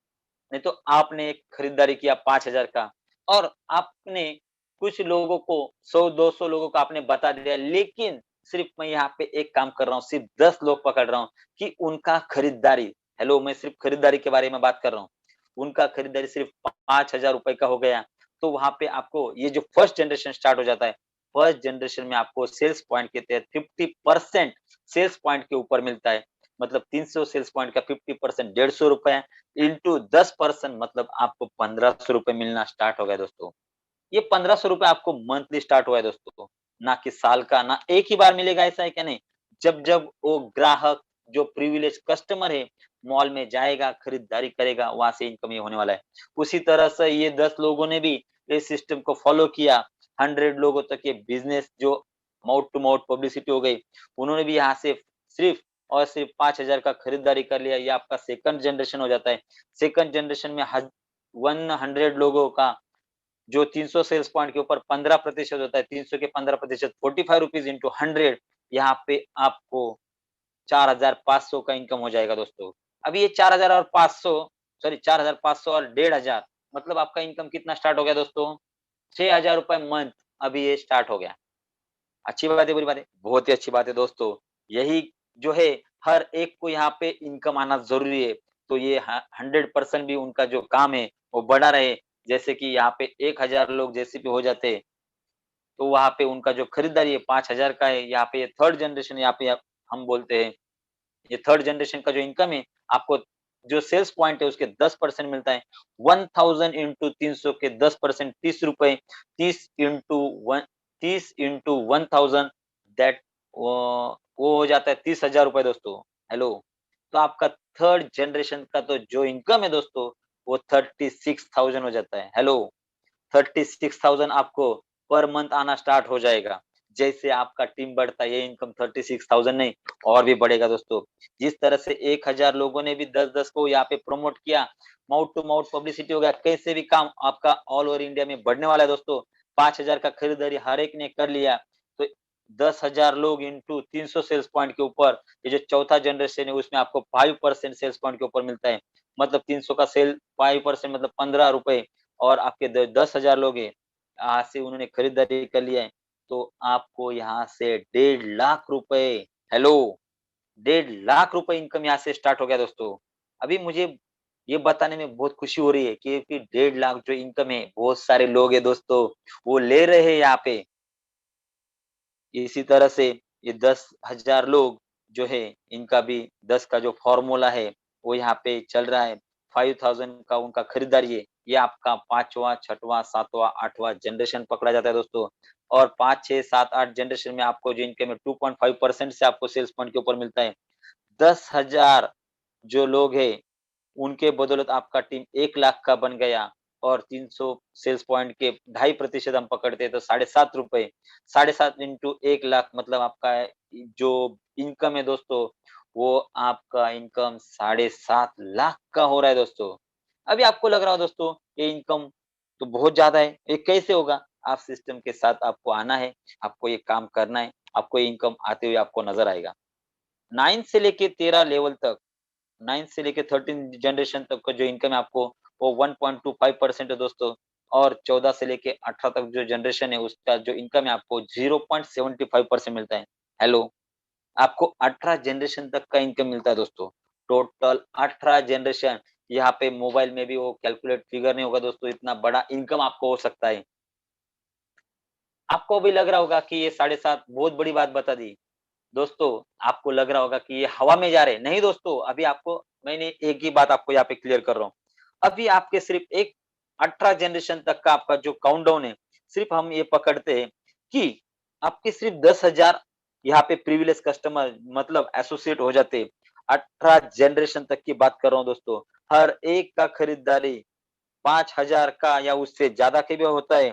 नहीं तो आपने एक खरीदारी किया 5000 का और आपने कुछ लोगों को 100-200 लोगों को आपने बता दिया, लेकिन सिर्फ मैं यहाँ पे एक काम कर रहा हूँ, सिर्फ 10 लोग पकड़ रहा हूँ कि उनका खरीदारी, हेलो, मैं सिर्फ खरीदारी के बारे में बात कर रहा हूँ। उनका खरीदारी सिर्फ ₹5000 का हो गया, तो वहाँ पे आपको ये जो फर्स्ट जनरेशन स्टार्ट हो जाता है, फर्स्ट जनरेशन में आपको सेल्स पॉइंट के तहत 50% सेल्स पॉइंट के ऊपर मिलता है। मतलब 300 सेल्स पॉइंट का 50% ₹150 इंटू 10% मतलब आपको ₹1500 मिलना स्टार्ट हो गया दोस्तों। ये ₹1500 आपको मंथली स्टार्ट हुआ है दोस्तों, ना कि साल का, ना एक ही बार मिलेगा ऐसा है क्या? नहीं। जब-जब वो ग्राहक जो प्रिविलेज कस्टमर है, मॉल में जाएगा, खरीदारी करेगा, वहाँ से इनकम ये होने वाला है। उसी तरह से ये 10 लोगों ने भी इस सिस्टम को फॉलो किया, 100 लोगों तक ये बिज़नेस जो माउथ टू माउथ पब्लिसिटी हो गई, उन्होंने भी यहाँ से सिर्फ और सिर्फ 5000 का खरीदारी कर लिया, ये आपका सेकंड जनरेशन हो जाता है। सेकंड जनरेशन में 100 लोगों का जो 300 सेल्स पॉइंट के ऊपर 15% होता है, 300 के 15% ₹45 इंटू 100 यहाँ पे आपको 4500 का इनकम हो जाएगा दोस्तों। अभी ये 4000 और 500 सॉरी 4500 और 1500 मतलब आपका इनकम कितना स्टार्ट हो गया दोस्तों? ₹6000 मंथ अभी ये स्टार्ट हो गया। अच्छी बात है, बुरी बात है? बहुत ही अच्छी बात है दोस्तों। यही जो है हर एक को यहाँ पे इनकम आना ज़रूरी है। तो ये ह 100% भी उनका जो काम है, वो बढ़ा रहे। जैसे कि यहाँ पे 1000 लोग जैसे भी हो जाते, तो वहाँ पे उनका जो खरीदारी है 5000 का है। यहाँ पे ये थर्ड जनरेशन, यहाँ पे हम बोलते हैं ये थर्ड जनरेशन का जो इनकम है, आपको जो सेल्स पॉइंट है उसके 10% मिलता है। 1000 इंटू 300 के 10%, 30 रुपए, 30 इंटू 1000, दैट वो हो जाता है 30,000 रुपए दोस्तों। हेलो, तो आपका थर्ड जनरेशन का तो जो इनकम है दोस्तों, वो 36,000 हो जाता है। हेलो, 36,000 आपको पर मंथ आना स्टार्ट हो जाएगा। जैसे आपका टीम बढ़ता है, ये इनकम 36,000 नहीं और भी बढ़ेगा दोस्तों। जिस तरह से 1000 लोगों ने भी 10-10 को यहाँ पे प्रमोट किया, माउथ टू माउथ पब्लिसिटी हो गया, कैसे भी काम आपका ऑल ओवर इंडिया में बढ़ने वाला है दोस्तों। 5000 का खरीदारी हर एक ने कर लिया, तो 10,000 लोग इंटू 300 सेल्स पॉइंट के ऊपर, ये जो चौथा जनरेशन है उसमें आपको 5% सेल्स पॉइंट के ऊपर मिलता है। मतलब 300 का सेल 5% मतलब 15 रुपए, और आपके 10,000 लोग हैं, आज से उन्होंने खरीदारी कर लिया है, तो आपको यहाँ से 1.5 लाख रुपए, हेलो, 1.5 लाख रुपए इनकम यहाँ से स्टार्ट हो गया दोस्तों। अभी मुझे ये बताने में बहुत खुशी हो रही है कि 1.5 लाख जो इनकम है, बहुत सारे लोग हैं दोस्तों, वो ले रहे हैं यहाँ पे। इसी तरह से ये 10,000 लोग जो है, इनका भी 10 का जो फॉर्मूला है वो यहाँ पे चल रहा है। 5000 का उनका खरीदारी है, ये आपका 5वां, 6वां, 7वां, 8वां जनरेशन पकड़ा जाता है दोस्तों। और 5, 6, 7, 8 जनरेशन में आपको जो इनकम है 2.5% से आपको सेल्स पॉइंट के ऊपर मिलता है। 10,000 जो लोग हैं, उनके बदौलत आपका टीम 1 लाख का बन गया, और 300 सेल्स पॉइंट के 2.5% हम पकड़ते हैं तो ₹7.5, 7.5 इंटू 1 लाख मतलब आपका जो इनकम है दोस्तों, वो आपका इनकम 7.5 लाख का हो रहा है दोस्तों। अभी आपको लग रहा हो दोस्तों, ये इनकम तो बहुत ज्यादा है, ये कैसे होगा? आप सिस्टम के साथ आपको आना है, आपको ये काम करना है, आपको ये इनकम आते हुए आपको नजर आएगा। 9 से लेके 13 लेवल तक, 9 से लेके 13 जनरेशन तक का जो इनकम है आपको, वो 1.25% है दोस्तों। और 14 से लेके 18 तक जो जनरेशन है उसका जो इनकम है आपको 0.75% मिलता है। हेलो, आपको 18 जनरेशन तक का इनकम मिलता है दोस्तों। Total 18 generation. यहाँ पे मोबाइल में भी वो कैलकुलेट फिगर नहीं होगा दोस्तों, इतना बड़ा इनकम आपको हो सकता है। आपको भी लग रहा होगा कि ये 7.5 बहुत बड़ी बात बता दी। दोस्तों, आपको लग रहा होगा कि ये हवा में जा रहे हैं। नहीं दोस्तों, अभी आपको मैंने एक ही बात आपको यहाँ पे क्लियर कर रहा हूँ। अभी आपके सिर्फ एक 18 जनरेशन तक का आपका जो काउंटडाउन है, सिर्फ हम ये पकड़ते हैं कि आपके सिर्फ 10,000 यहाँ पे प्रिविलेज कस्टमर मतलब एसोसिएट हो जाते। 18 जनरेशन तक की बात कर रहा हूँ दोस्तों। हर एक का खरीदारी 5,000 का या उससे ज्यादा के भी होता है,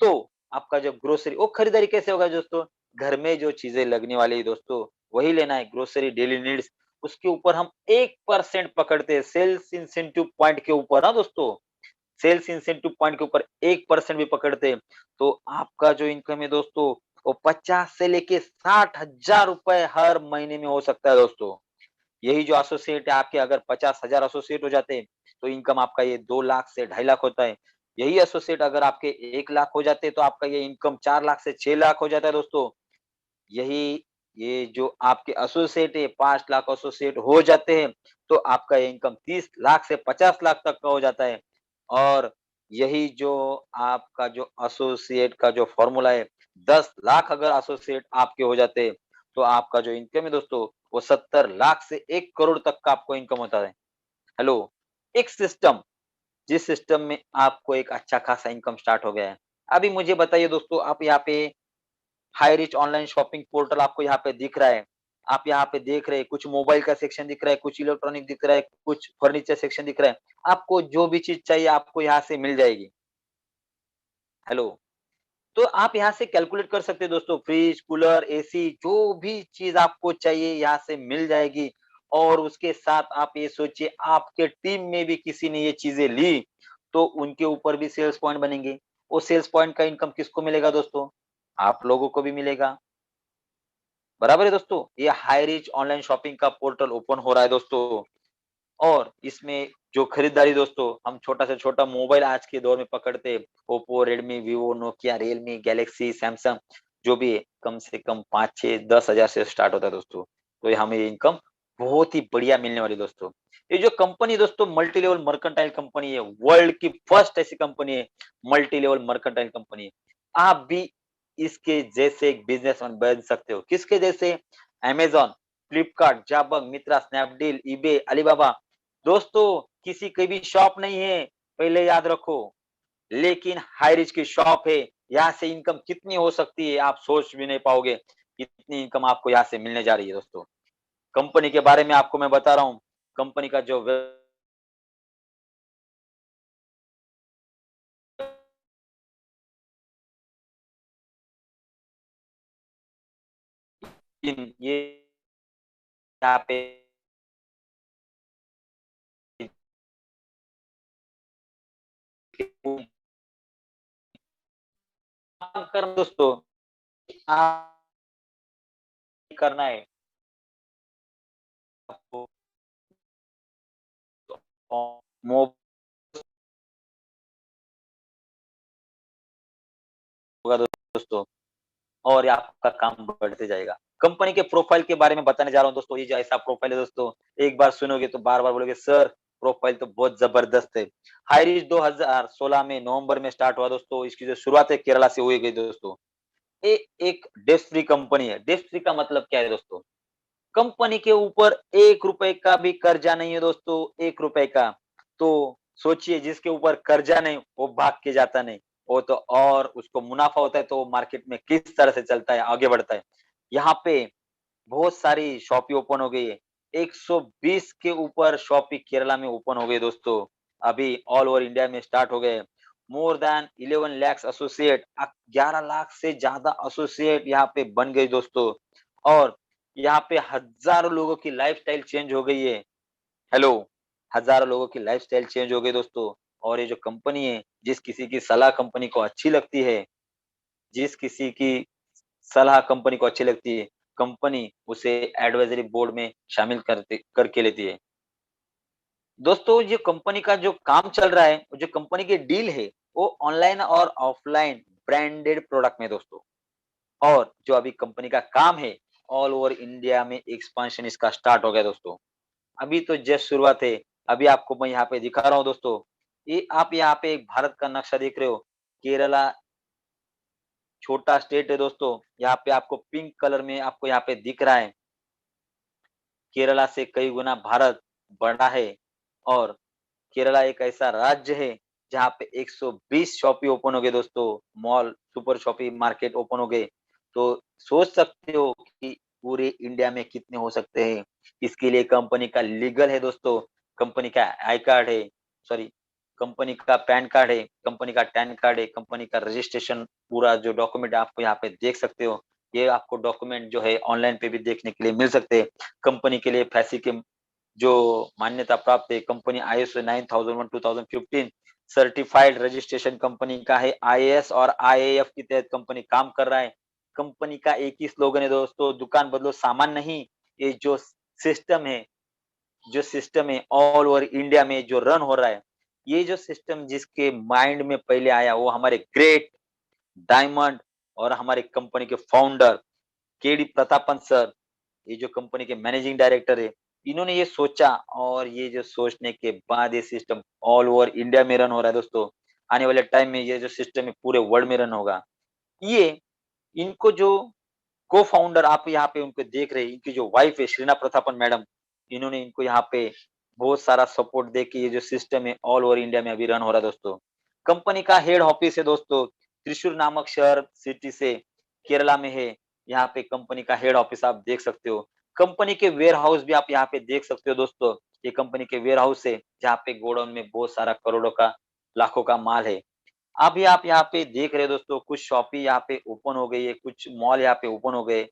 तो आपका जो ग्रोसरी वो खरीदारी कैसे होगा दोस्तों? घर में जो चीजें लगने वाली है दोस्तों, वही लेना है, ग्रोसरी डेली नीड्स, उसके ऊपर हम 1% पकड़ते हैं सेल्स इंसेंटिव पॉइंट के ऊपर। हाँ दोस्तों, सेल्स इंसेंटिव पॉइंट के ऊपर 1% भी पकड़ते हैं, तो आपका जो इनकम है दोस्तों, वो 50 से लेके 60,000 रुपए हर महीने में हो सकता है दोस्तों। यही जो एसोसिएट है आपके, अगर 50,000 एसोसिएट हो जाते हैं, तो इनकम आपका ये 2 लाख से 2.5 लाख होता है। यही एसोसिएट अगर आपके 1 लाख हो जाते हैं, तो आपका ये इनकम 4 लाख से 6 लाख हो जाता है दोस्तों। यही ये जो आपके एसोसिएट है, 5 लाख एसोसिएट हो जाते हैं, तो आपका ये इनकम 30 लाख से 50 लाख तक का हो जाता है। और यही जो आपका जो एसोसिएट का जो फॉर्मूला है, 10 लाख अगर एसोसिएट आपके हो जाते हैं, तो आपका जो इनकम है दोस्तों, वो 70 लाख से 1 करोड़ तक का आपको इनकम होता है। हेलो, एक सिस्टम, जिस सिस्टम में आपको एक अच्छा खासा इनकम स्टार्ट हो गया है। अभी मुझे बताइए दोस्तों, आप यहाँ पे high rich online shopping portal आपको यहाँ पे दिख रहा है। आप यहाँ पे देख रहे हैं, कुछ मोबाइल का सेक्शन दिख रहा है, कुछ इलेक्ट्रॉनिक दिख रहा है, कुछ फर्नीचर सेक्शन दिख रहा है। आपको जो भी चीज़ चाहिए आपको यहाँ से मिल जाएगी। हेलो, तो आप यहाँ से कैलकुलेट कर सकते हैं दोस्तों, फ्रिज, कूलर, एसी जो भी चीज़ आपको चाहिए यहाँ से मिल जाएगी। और उसके साथ आप ये सोचिए, आपके टीम में भी किसी ने ये चीज़ें ली, तो उनके ऊपर भी सेल्स पॉइंट बनेंगे। वो सेल्स पॉइंट का इनकम किसको मिलेगा दोस्तों? आप लोगों को भी मिलेगा। बराबर है दोस्तों, ये हाई रिच ऑनलाइन शॉपिंग का पोर्टल ओपन हो रहा है दोस्तों। और इसमें जो खरीदारी दोस्तों, हम छोटा से छोटा मोबाइल आज के दौर में पकड़ते हैं, Oppo, Redmi, Vivo, Nokia, Realme, Galaxy, Samsung, जो भी है, कम से कम 5, 6, 10 हजार से स्टार्ट होता है दोस्तों। तो ये हमें इनकम बहुत ही बढ़िया मिलने वाली दोस्तों। ये जो कंपनी दोस्तों मल्टी लेवल मर्केंटाइल कंपनी है, वर्ल्ड की फर्स्ट ऐसी कंपनी है, मल्टी लेवल मर्केंटाइल कंपनी है। आप भी इसके जैसे एक बिजनेसमैन बन सकते हो। किसके जैसे? अमेज़न, फ्लिपकार्ट, जाबंग, मित्रा, स्नैपडील, ईबे, अलीबाबा। दोस्तों किसी की भी शॉप नहीं है, पहले याद रखो। लेकिन हाई रिच की शॉप है। यहाँ से इनकम कितनी हो सकती है, आप सोच भी नहीं पाओगे। कितनी इनकम आपको यहाँ से मिलने जा रही है दोस्तों। कंपनी के बारे में आपको मैं बता रहा हूँ। कंपनी का जो ये यहाँ पे काम कर दोस्तों, आप करना है आपको मो होगा दोस्तों, और ये आपका काम बढ़ते जाएगा। कंपनी के प्रोफाइल के बारे में बताने जा रहा हूँ दोस्तों। ये जो ऐसा प्रोफाइल है दोस्तों, एक बार सुनोगे तो बार-बार बोलोगे सर प्रोफाइल तो बहुत जबरदस्त है। हाइरिच 2016 में नवंबर में स्टार्ट हुआ दोस्तों। इसकी जो शुरुआत है केरला से हुई गई दोस्तों। ये एक डेब्ट फ्री कंपनी है। डेब्ट फ्री का मतलब क्या है दोस्तों? कंपनी के ऊपर 1 रुपए का भी कर्जा नहीं है दोस्तों, 1 रुपए का। तो सोचिए जिसके ऊपर कर्जा नहीं, वो भाग के जाता नहीं। वो तो और उसको मुनाफा होता है तो वो मार्केट में किस तरह से चलता है, आगे बढ़ता है। यहाँ पे बहुत सारी शॉपी ओपन हो गई है। 120 के ऊपर शॉपी केरला में ओपन हो गई दोस्तों। अभी ऑल ओवर इंडिया में स्टार्ट हो गए। More than 11 lakh associate, 11 lakh से ज्यादा एसोसिएट यहाँ पे बन गई दोस्तों। और यहाँ पे हजारों लोगों की लाइफस्टाइल चेंज हो गई है। हेलो, हजारों लोगों की लाइफस्टाइल चेंज हो गई दोस्तों। और ये जो कंपनी है, जिस किसी की सलाह कंपनी को अच्छी लगती है, जिस किसी की सलाह कंपनी को अच्छी लगती है, कंपनी उसे एडवाइजरी बोर्ड में शामिल करके लेती है। दोस्तों ये कंपनी का जो काम चल रहा है, जो कंपनी की डील है, वो ऑनलाइन और ऑफलाइन ब्रांडेड प्रोडक्ट में दोस्तों। और जो अभी कंपनी का काम है, ऑल ओवर इंडिया में एक्सपांशन इसका स्टार्ट हो गया दोस्तों। अभी तो जस्ट शुरुआत है। अभी आपको मैं यहाँ पे दिखा रहा हूँ दोस्तों। ये आप यहाँ पे एक भारत का नक्शा देख रहे हो। केरला छोटा स्टेट है दोस्तों। यहाँ पे आपको पिंक कलर में आपको यहाँ पे दिख रहा है। केरला से कई गुना भारत बड़ा है। और केरला एक ऐसा राज्य है जहाँ पे 120 शॉपी ओपन हो गए दोस्तों। Mall, super shoppe market open हो गए। तो सोच सकते हो कि पूरे इंडिया में कितने हो सकते हैं। इसके लिए कंपनी का लीगल है दोस्तों। कंपनी का आई कार्ड है, सॉरी, कंपनी का पैन कार्ड है, कंपनी का टैन कार्ड है, कंपनी का रजिस्ट्रेशन, पूरा जो डॉक्यूमेंट आपको यहाँ पे देख सकते हो। ये आपको डॉक्यूमेंट जो है ऑनलाइन पे भी देखने के लिए मिल सकते हैं। कंपनी के लिए फैसी के जो मान्यता प्राप्त है, company ISO 9001 2015 certified registration company का है। आईएएस और आईएएफ के तहत कंपनी काम कर रहा है। कंपनी का एक ही स्लोगन है दोस्तों, दुकान बदलो सामान नहीं। ये जो सिस्टम है ऑल ओवर इंडिया में जो रन हो रहा है, ये जो सिस्टम जिसके माइंड में पहले आया वो हमारे ग्रेट डायमंड और हमारे कंपनी के फाउंडर केडी प्रतापन सर, ये जो कंपनी के मैनेजिंग डायरेक्टर है, इन्होंने ये सोचा। और ये जो सोचने के बाद ये सिस्टम ऑल ओवर इंडिया में रन हो रहा है दोस्तों। आने वाले टाइम में ये जो सिस्टम है पूरे वर्ल्ड में रन होगा। ये इनको जो को फाउंडर आप यहाँ पे उनको देख रहे हैं, इनकी जो वाइफ है श्रीना प्रतापन मैडम, इन्होंने इनको यहाँ पे बहुत सारा सपोर्ट दे के ये जो सिस्टम है ऑल ओवर इंडिया में अभी रन हो रहा है दोस्तों। कंपनी का हेड ऑफिस है दोस्तों त्रिशूर नामक शहर सिटी से केरला में है। यहाँ पे कंपनी का हेड ऑफिस आप देख सकते हो। कंपनी के वेयर हाउस भी आप यहाँ पे देख सकते हो दोस्तों। ये कंपनी के वेयर हाउस है जहाँ पे गोडाउन में बहुत सारा करोड़ों का, लाखों का माल है। अभी आप यहाँ पे देख रहे हो दोस्तों, कुछ शॉपी यहाँ पे ओपन हो गई है, कुछ मॉल यहाँ पे ओपन हो गए।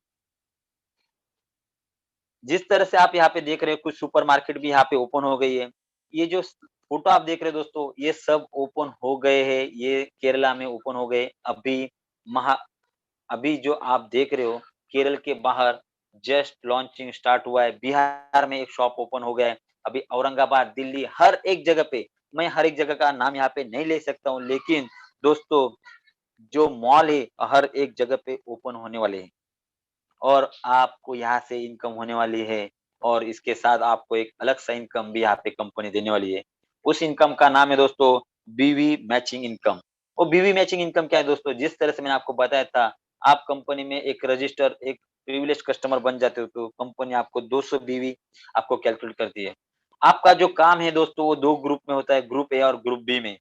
जिस तरह से आप यहाँ पे देख रहे हो, कुछ सुपरमार्केट भी यहाँ पे ओपन हो गई है। ये जो फोटो आप देख रहे हो दोस्तों, ये सब ओपन हो गए हैं। ये केरला में ओपन हो गए। महा अभी जो आप देख रहे हो, केरल के बाहर जस्ट लॉन्चिंग स्टार्ट हुआ है। बिहार में एक शॉप ओपन हो गया है। अभी औरंगाबाद, दिल्ली, हर एक जगह पे, मैं हर एक जगह का नाम यहाँ पे नहीं ले सकता हूँ, लेकिन दोस्तों जो मॉल है हर एक जगह पे ओपन होने वाले हैं। और आपको यहाँ से इनकम होने वाली है। और इसके साथ आपको एक अलग सा इनकम भी यहाँ पे कंपनी देने वाली है। उस इनकम का नाम है दोस्तों बीवी मैचिंग इनकम। वो बीवी मैचिंग इनकम क्या है दोस्तों, जिस तरह से मैंने आपको बताया था, आप कंपनी में एक रजिस्टर एक प्रिविलेज कस्टमर बन जाते हो तो कंपनी आपको 200 बीवी आपको कैलकुलेट करती है। आपका जो काम है दोस्तों वो दो ग्रुप में होता है, ग्रुप ए और ग्रुप बी में।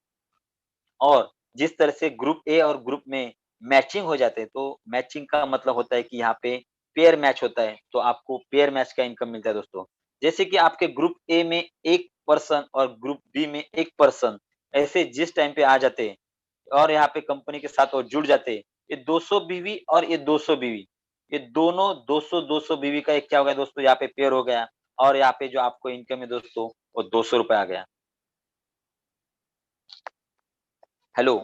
और जिस तरह से ग्रुप ए और ग्रुप में मैचिंग हो जाते हैं, तो मैचिंग का मतलब होता है कि यहाँ पे पेयर मैच होता है, तो आपको पेयर मैच का इनकम मिलता है दोस्तों। जैसे कि आपके ग्रुप ए में एक पर्सन और ग्रुप बी में एक पर्सन ऐसे जिस टाइम पे आ जाते हैं और यहाँ पे कंपनी के साथ वो जुड़ जाते हैं, ये 200 बीवी और ये 200 बीवी, ये दोनों 200 बीवी का एक क्या हो गया दोस्तों, यहाँ पे पेयर हो गया। और यहाँ पे जो आपको इनकम है दोस्तों वो 200 रुपए आ गया। हेलो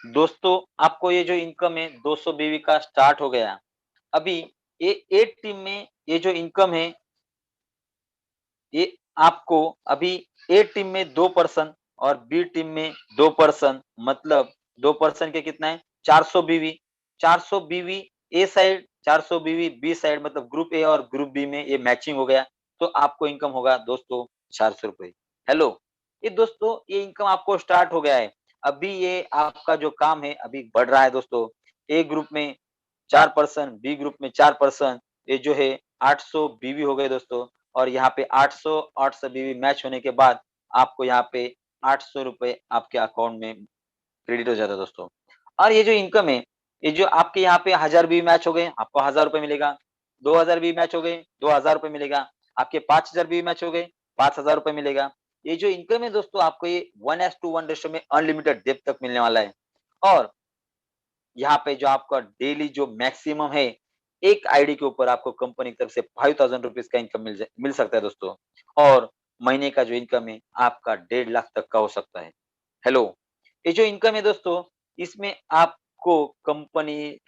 दोस्तों, आपको ये जो इनकम है 200 बीवी का स्टार्ट हो गया। अभी ये ए टीम में ये जो इनकम है, ये आपको अभी ए टीम में 2% और बी टीम में 2%, मतलब 2% के कितना है 400 बीवी। 400 बीवी ए साइड, 400 बीवी बी साइड, मतलब ग्रुप ए और ग्रुप बी में ये मैचिंग हो गया, तो आपको इनकम होगा दोस्तों 400 रुपए। हेलो, ये दोस्तों ये इनकम आपको स्टार्ट हो गया है। अभी ये आपका जो काम है अभी बढ़ रहा है दोस्तों। ए ग्रुप में 4%, बी ग्रुप में 4%, ये जो है 800 बीवी हो गए दोस्तों। और यहाँ पे 800 बीवी मैच होने के बाद आपको यहाँ पे 800 रुपए आपके अकाउंट में क्रेडिट हो जाता है दोस्तों। और ये जो इनकम है, ये जो आपके यहाँ पे 1000 बीवी मैच हो गए, आपको 1000 रुपए मिलेगा। 2000 बीवी मैच हो गए, 2000 रुपए मिलेगा। आपके 5000 बीवी मैच हो गए, 5000 रुपए मिलेगा। ये जो इनकम है दोस्तों, आपको ये 1:1 रेशियो में अनलिमिटेड डेप्थ तक मिलने वाला है। और यहाँ पे जो आपका डेली जो मैक्सिमम है, एक आईडी के ऊपर आपको कंपनी की तरफ से 5000 रुपीज का इनकम मिल सकता है दोस्तों। और महीने का जो इनकम है आपका 1.5 लाख तक का हो सकता है। हेलो, ये जो इनकम है दोस्तों, इसमें आपको कंपनी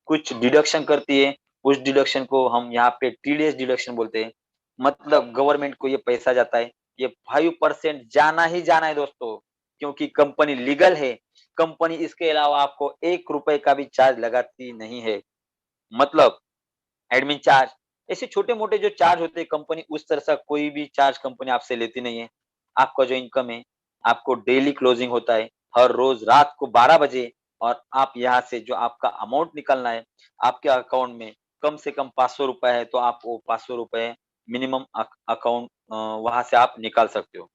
कुछ डिडक्शन करती है। उस डिडक्शन को हम यहाँ पे टीडीएस डिडक्शन बोलते हैं। मतलब गवर्नमेंट को ये पैसा जाता है, ये 5% जाना ही जाना है दोस्तों, क्योंकि कंपनी लीगल है। कंपनी इसके अलावा आपको 1 रुपए का भी चार्ज लगाती नहीं है। मतलब एडमिन चार्ज, ऐसे छोटे-मोटे जो चार्ज होते हैं, कंपनी उस तरह का कोई भी चार्ज कंपनी आपसे लेती नहीं है। आपका जो इनकम है, आपको डेली क्लोजिंग होता है, हर रोज रात को 12 बजे। और आप यहाँ से जो आपका अमाउंट निकलना है, आपके अकाउंट में कम से कम 500 रुपए है, तो आप वो 500 रुपए मिनिमम अकाउंट वहाँ से आप निकाल सकते हो।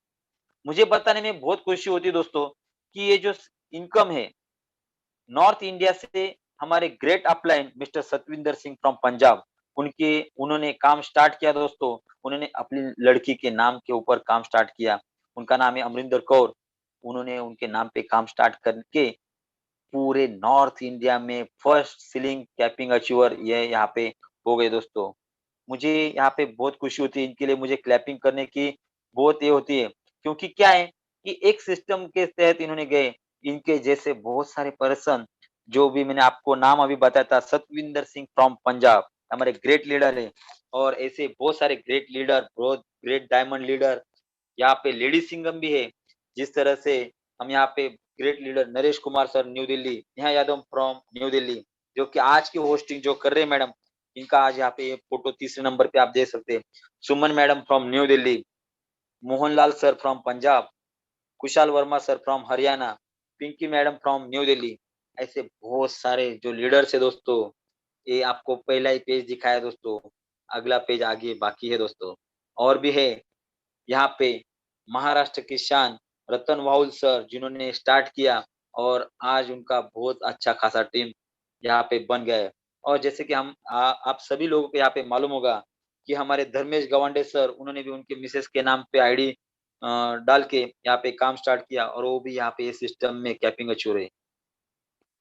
मुझे बताने में बहुत खुशी होती है दोस्तों कि ये जो इनकम है नॉर्थ इंडिया से, हमारे great upline mister Satvinder Singh from Punjab, उनके उन्होंने काम स्टार्ट किया दोस्तों। उन्होंने अपनी लड़की के नाम के ऊपर काम स्टार्ट किया। उनका नाम है अमरिंदर कौर। उन्होंने उनके नाम पे काम स्टार्ट करके पूरे नॉर्थ इंडिया में फर्स्ट सीलिंग कैपिंग अचीवर ये यहाँ पे हो गए दोस्तों। मुझे यहाँ पे बहुत खुशी होती है, इनके लिए मुझे क्लैपिंग करने की बहुत ये होती है। क्योंकि क्या है कि एक सिस्टम के तहत इन्होंने गए, इनके जैसे बहुत सारे पर्सन, जो भी मैंने आपको नाम अभी बताया था, सतविंदर सिंह फ्रॉम पंजाब हमारे ग्रेट लीडर है। और ऐसे बहुत सारे ग्रेट लीडर, बहुत ग्रेट डायमंड लीडर, यहाँ पे लेडी सिंघम भी है। जिस तरह से हम यहाँ पे great leader Naresh Kumar sir new Delhi, Neha Yadav from New Delhi, जो कि आज की होस्टिंग जो कर रहे हैं मैडम, इनका आज यहाँ पे फोटो तीसरे नंबर पे आप देख सकते हैं। Suman madam from New Delhi, Mohanlal sir from Punjab, Kushal Verma sir from Haryana, Pinky madam from New Delhi. ऐसे बहुत सारे जो लीडर्स है दोस्तों, ये आपको पहला ही पेज दिखाया दोस्तों, अगला पेज आगे बाकी है दोस्तों। और भी है यहाँ पे महाराष्ट्र की शान रतन वाहुल सर, जिन्होंने स्टार्ट किया और आज उनका बहुत अच्छा खासा टीम यहाँ पे बन गया है। और जैसे कि आप सभी लोगों को यहाँ पे मालूम होगा कि हमारे धर्मेश गवांडे सर, उन्होंने भी उनके मिसेस के नाम पे आईडी डाल के यहाँ पे काम स्टार्ट किया और वो भी यहाँ पे इस सिस्टम में कैपिंग अचूर है।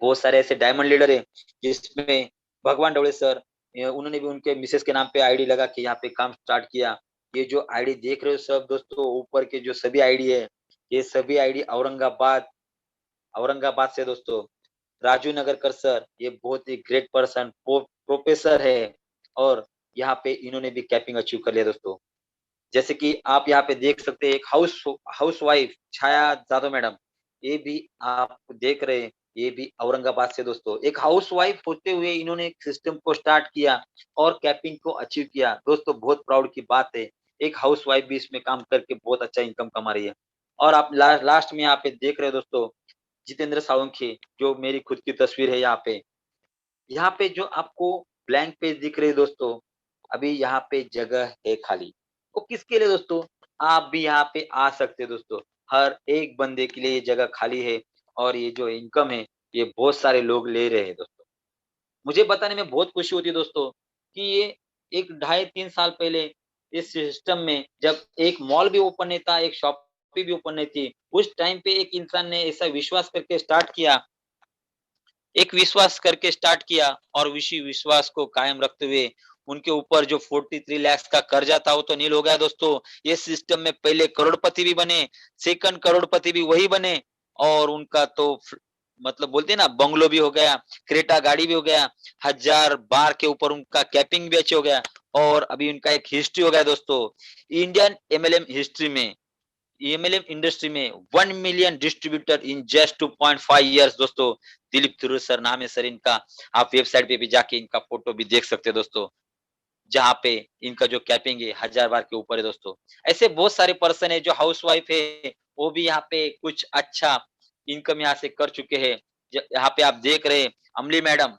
बहुत सारे ऐसे डायमंड लीडर है जिसमें भगवान डोले सर, उन्होंने भी उनके मिसेस के नाम पे आईडी लगा के यहाँ पे काम स्टार्ट किया। ये जो आईडी देख रहे हो सब दोस्तों, ऊपर के जो सभी आईडी है, ये सभी आईडी औरंगाबाद औरंगाबाद से दोस्तों। राजू नगरकर सर, ये बहुत ही ग्रेट पर्सन प्रोफेसर है। और यहाँ पे इन्होंने भी कैपिंग अचीव कर लिया दोस्तों। जैसे कि आप यहाँ पे देख सकते हैं एक हाउस वाइफ छाया जादव मैडम, ये भी आप देख रहे हैं, ये भी औरंगाबाद से दोस्तों। एक हाउसवाइफ होते हुए इन्होंने एक सिस्टम को स्टार्ट किया और कैपिंग को अचीव किया। दोस्तों बहुत प्राउड की बात है। एक हाउसवाइफ भी इसमें काम करके बहुत अच्छा इनकम कमा रही है। और आप लास्ट में यहाँ पे देख रहे हो दोस्तों, जितेंद्र सावंखे, जो मेरी खुद की तस्वीर है यहाँ पे। यहाँ पे जो आपको ब्लैंक पेज दिख रहे है दोस्तों, अभी यहाँ पे जगह है खाली। वो किसके लिए दोस्तों? आप भी यहाँ पे आ सकते हैं दोस्तों। हर एक बंदे के लिए ये जगह खाली है और ये जो इनकम है, ये बहुत सारे लोग ले रहे हैं दोस्तों। मुझे बताने में बहुत खुशी होती है दोस्तों कि ये एक ढाई 3 साल पहले इस सिस्टम में जब एक मॉल भी ओपन नहीं था, एक शॉप भी ओपन नहीं थी, उस टाइम पे एक इंसान ने ऐसा विश्वास करके स्टार्ट किया, एक विश्वास करके स्टार्ट किया और उसी विश्वास को कायम रखते हुए उनके ऊपर जो 43 लाख का कर्जा था वो तो नील हो गया दोस्तों। ये सिस्टम में पहले करोड़पति भी बने, सेकंड करोड़पति भी वही बने और उनका तो मतलब बोलते हैं ना, बंगलो भी हो गया, क्रेटा गाड़ी भी हो गया, 1000 बार के ऊपर उनका कैपिंग भी अच्छी हो गया और अभी उनका एक हिस्ट्री हो गया दोस्तों। इंडियन एमएलएम हिस्ट्री में, एमएलएम इंडस्ट्री में 1 million distributor in just 2.5 years दोस्तों। दिलीप थिरू सर नाम है सर इनका। आप वेबसाइट पे भी जाके इनका फोटो भी देख सकते हैं दोस्तों, जहाँ पे इनका जो कैपिंग है 1000 बार के ऊपर है दोस्तों। ऐसे बहुत सारे पर्सन है जो हाउसवाइफ है, वो भी यहाँ पे कुछ अच्छा इनकम यहाँ से कर चुके हैं। यहाँ पे आप देख रहे हैं अमली मैडम,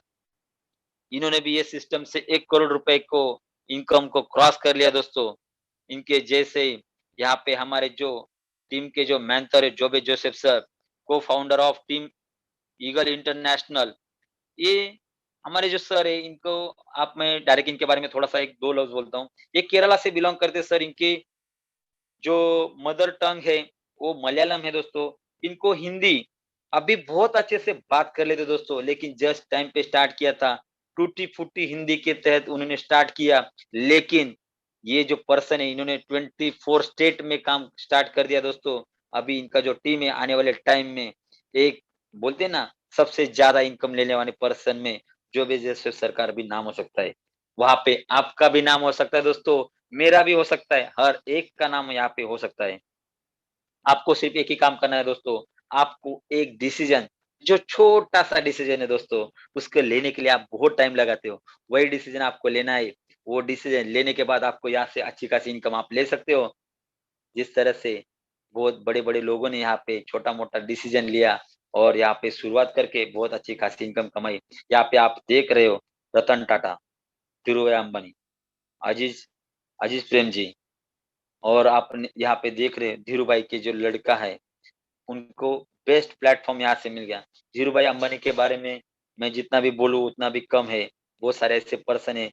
इन्होंने भी ये सिस्टम से 1 करोड़ रुपए को इनकम को क्रॉस कर लिया दोस्तों। इनके जैसे यहाँ पे हमारे जो टीम के जो मेंटर है जोबे जोसेफ सर, को founder of team eagle international, ये हमारे जो सर है इनको आप, मैं डायरेक्ट इनके बारे में थोड़ा सा एक दो लफ्ज बोलता हूँ। ये केरला से बिलोंग करते सर। इनकी जो मदर टंग है वो मलयालम है दोस्तों। इनको हिंदी अभी बहुत अच्छे से बात कर लेते दोस्तों, लेकिन जस्ट टाइम पे स्टार्ट किया था, टूटी फूटी हिंदी के तहत उन्होंने स्टार्ट किया। लेकिन ये जो पर्सन है इन्होंने 24 स्टेट में काम स्टार्ट कर दिया दोस्तों। अभी इनका जो टीम है आने वाले टाइम में एक, बोलते हैं ना, सबसे ज्यादा इनकम लेने वाले पर्सन में जो भी जैसे सरकार भी नाम हो सकता है। वहां पे आपका भी नाम हो सकता है दोस्तों, मेरा भी हो सकता है, हर एक का नाम यहाँ पे हो सकता है। आपको सिर्फ एक ही काम करना है दोस्तों, आपको एक डिसीजन, जो छोटा-सा डिसीजन है दोस्तों, उसको लेने के लिए आप बहुत टाइम लगाते हो, वही डिसीजन आपको लेना है। वो डिसीजन लेने के बाद आपको यहाँ से अच्छी खासी इनकम आप ले सकते हो। जिस तरह से बहुत बड़े-बड़े लोगों ने यहाँ पे छोटा-मोटा डिसीजन लिया और यहाँ पे शुरुआत करके बहुत अच्छी खासी इनकम कमाई। यहाँ पे आप देख रहे हो रतन टाटा, धीरूभाई अंबानी, अजीज अजीज प्रेम जी, और आप यहाँ पे देख रहे हैं धीरू भाई के जो लड़का है, उनको बेस्ट प्लेटफॉर्म यहाँ से मिल गया। धीरू भाई अंबानी के बारे में मैं जितना भी बोलूँ उतना भी कम है। बहुत सारे ऐसे पर्सन है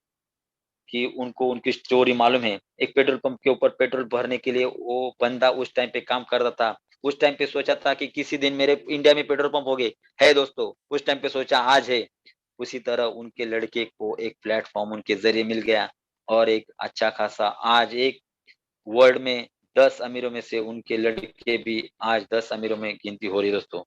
कि उनको उनकी स्टोरी मालूम है। एक पेट्रोल पंप के ऊपर पेट्रोल भरने के लिए वो बंदा उस टाइम पे काम करता था। उस टाइम पे सोचा था कि किसी दिन मेरे इंडिया में पेट्रोल पंप हो गए। है दोस्तों, उस टाइम पे सोचा, आज है। उसी तरह उनके लड़के को एक प्लेटफॉर्म उनके ज़रिए मिल गया और एक अच्छा खासा आज एक वर्ल्ड में 10 अमीरों में से उनके लड़के भी आज 10 अमीरों में गिनती हो रही है दोस्तों।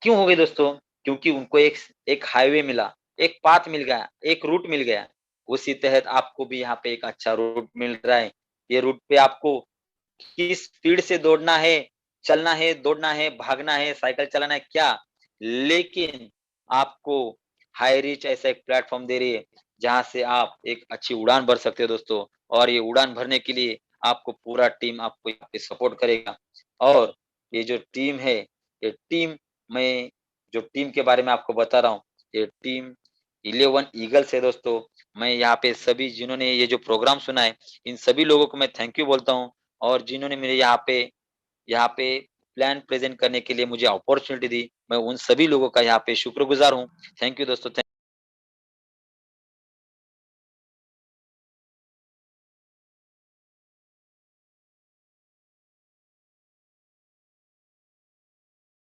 क्यों हो गई दोस्तों? क्योंकि उनको एक एक हाईवे मिला, एक पाथ मिल गया, एक रूट मिल गया। उसी तहत आपको भी यहाँ पे एक अच्छा रूट मिल रहा है। ये रूट पे आपको किस स्पीड से दौड़ना है, चलना है, दौड़ना है, भागना है, साइकिल चलाना है, क्या? लेकिन आपको हाई रीच ऐसा एक प्लेटफ़ॉर्म दे रही है, जहाँ से आप एक अच्छी उड़ान भर सकते हो दोस्तों। और ये उड़ान भरने के लिए आपको पूरा टीम आपको यहाँ पे सपोर्ट करेगा। और ये जो टीम है, ये टीम, मैं जो टीम के बारे में आपको बता रहा हूँ, ये टीम 11 ईगल्स है दोस्तों। मैं यहाँ पे सभी जिन्होंने ये जो प्रोग्राम सुना है, इन सभी लोगों को मैं थैंक यू बोलता हूँ। और जिन्होंने मेरे यहाँ पे प्लान प्रेज़ेंट करने के लिए मुझे अपॉर्च्युनिटी दी, मैं उन सभी लोगों का यहाँ पे शुक्रगुज़ार हूँ। थैंक यू दोस्तों।